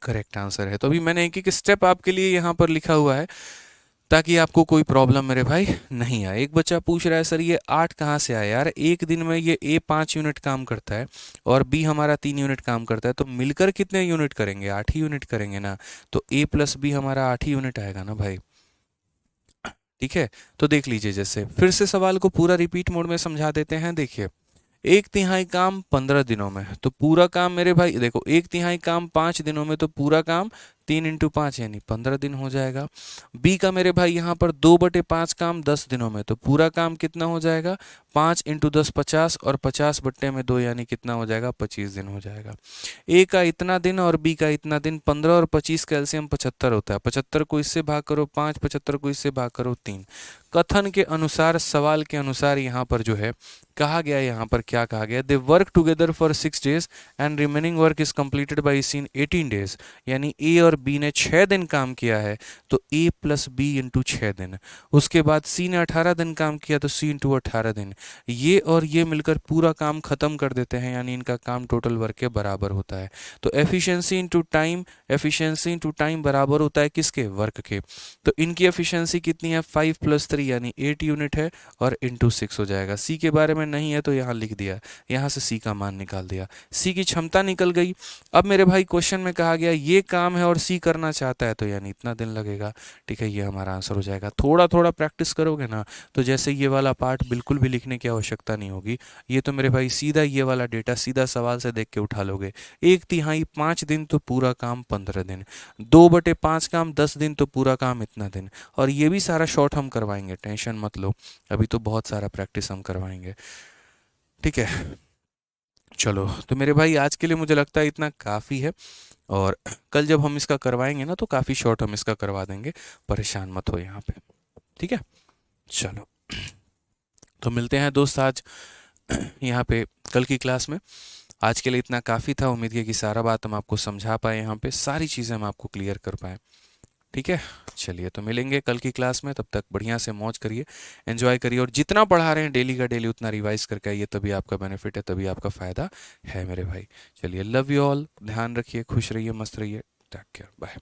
Speaker 1: करेक्ट आंसर है। तो अभी मैंने एक एक स्टेप आपके लिए यहाँ पर लिखा हुआ है, ताकि आपको कोई प्रॉब्लम मेरे भाई नहीं आए। एक बच्चा पूछ रहा है सर ये 8 कहाँ से आया, यार एक दिन में ये ए 5 यूनिट काम करता है और बी हमारा 3 यूनिट काम करता है, तो मिलकर कितने यूनिट करेंगे, 8 ही यूनिट करेंगे ना, तो ए प्लस बी हमारा 8 ही यूनिट आएगा ना भाई। ठीक है, तो देख लीजिए, जैसे फिर से सवाल को पूरा रिपीट मोड में समझा देते हैं। देखिए, 1/3 काम 15 दिनों में, तो पूरा काम मेरे भाई देखो 1/3 काम 5 दिनों में, तो पूरा काम 3 इंटू 5 यानी 15 दिन हो जाएगा। बी का मेरे भाई यहाँ पर 2/5 काम 10 दिनों में, तो पूरा काम कितना हो जाएगा, 5 इंटू 10 50, और 50/2 यानी कितना हो जाएगा, 25 दिन हो जाएगा। ए का इतना दिन और बी का इतना दिन, 15 और 25 का एलसीएम 75 होता है। 75 को इससे भाग करो 5, 75 को इससे भाग करो 3। कथन के अनुसार, सवाल के अनुसार यहाँ पर जो है कहा गया, यहाँ पर क्या कहा गया, they work together for 6 days and remaining work is completed by C in 18 days. यानी ए और बी ने 6 दिन काम किया है, तो ए प्लस बी इंटू 6 दिन। उसके बाद सी ने 18 दिन काम किया, तो सी इंटू 18 दिन। ये और ये मिलकर पूरा काम खत्म कर देते हैं, यानी इनका काम टोटल वर्क के बराबर होता है। तो efficiency into time, efficiency into time बराबर होता है किसके, वर्क के। तो इनकी एफिशिएंसी कितनी है, 5 + 3 यानी 8 यूनिट है, और इंटू 6 हो जाएगा। सी के बारे में नहीं है तो यहाँ लिख दिया, यहाँ से सी का मान निकाल दिया, सी की क्षमता निकल गई। अब मेरे भाई क्वेश्चन में कहा गया ये काम है और सी करना चाहता है, तो यानी इतना दिन लगेगा। ठीक है, ये हमारा आंसर हो जाएगा। थोड़ा थोड़ा प्रैक्टिस करोगे ना, तो जैसे ये वाला पार्ट बिल्कुल भी लिखने की आवश्यकता नहीं होगी। ये तो मेरे भाई सीधा ये वाला डेटा सीधा सवाल से देख के उठा लोगे। 1/3 5 दिन, तो पूरा काम 15 दिन। 2/5 काम 10 दिन, तो पूरा काम इतना दिन। और ये भी सारा शॉर्ट हम करवाएंगे, टेंशन मत लो, अभी तो बहुत सारा प्रैक्टिस हम करवाएंगे। ठीक है, चलो तो मेरे भाई आज के लिए मुझे लगता है इतना काफ़ी है, और कल जब हम इसका करवाएंगे ना तो काफ़ी शॉर्ट हम इसका करवा देंगे, परेशान मत हो यहाँ पे। ठीक है, चलो तो मिलते हैं दोस्त आज यहाँ पे कल की क्लास में। आज के लिए इतना काफ़ी था, उम्मीद है कि सारा बात हम आपको समझा पाए, यहाँ पे सारी चीज़ें हम आपको क्लियर कर पाए। ठीक है, चलिए तो मिलेंगे कल की क्लास में, तब तक बढ़िया से मौज करिए, एंजॉय करिए, और जितना पढ़ा रहे हैं डेली का डेली उतना रिवाइज करके आइए, तभी आपका बेनिफिट है, तभी आपका फ़ायदा है मेरे भाई। चलिए, लव यू ऑल, ध्यान रखिए, खुश रहिए, मस्त रहिए, टेक केयर, बाय।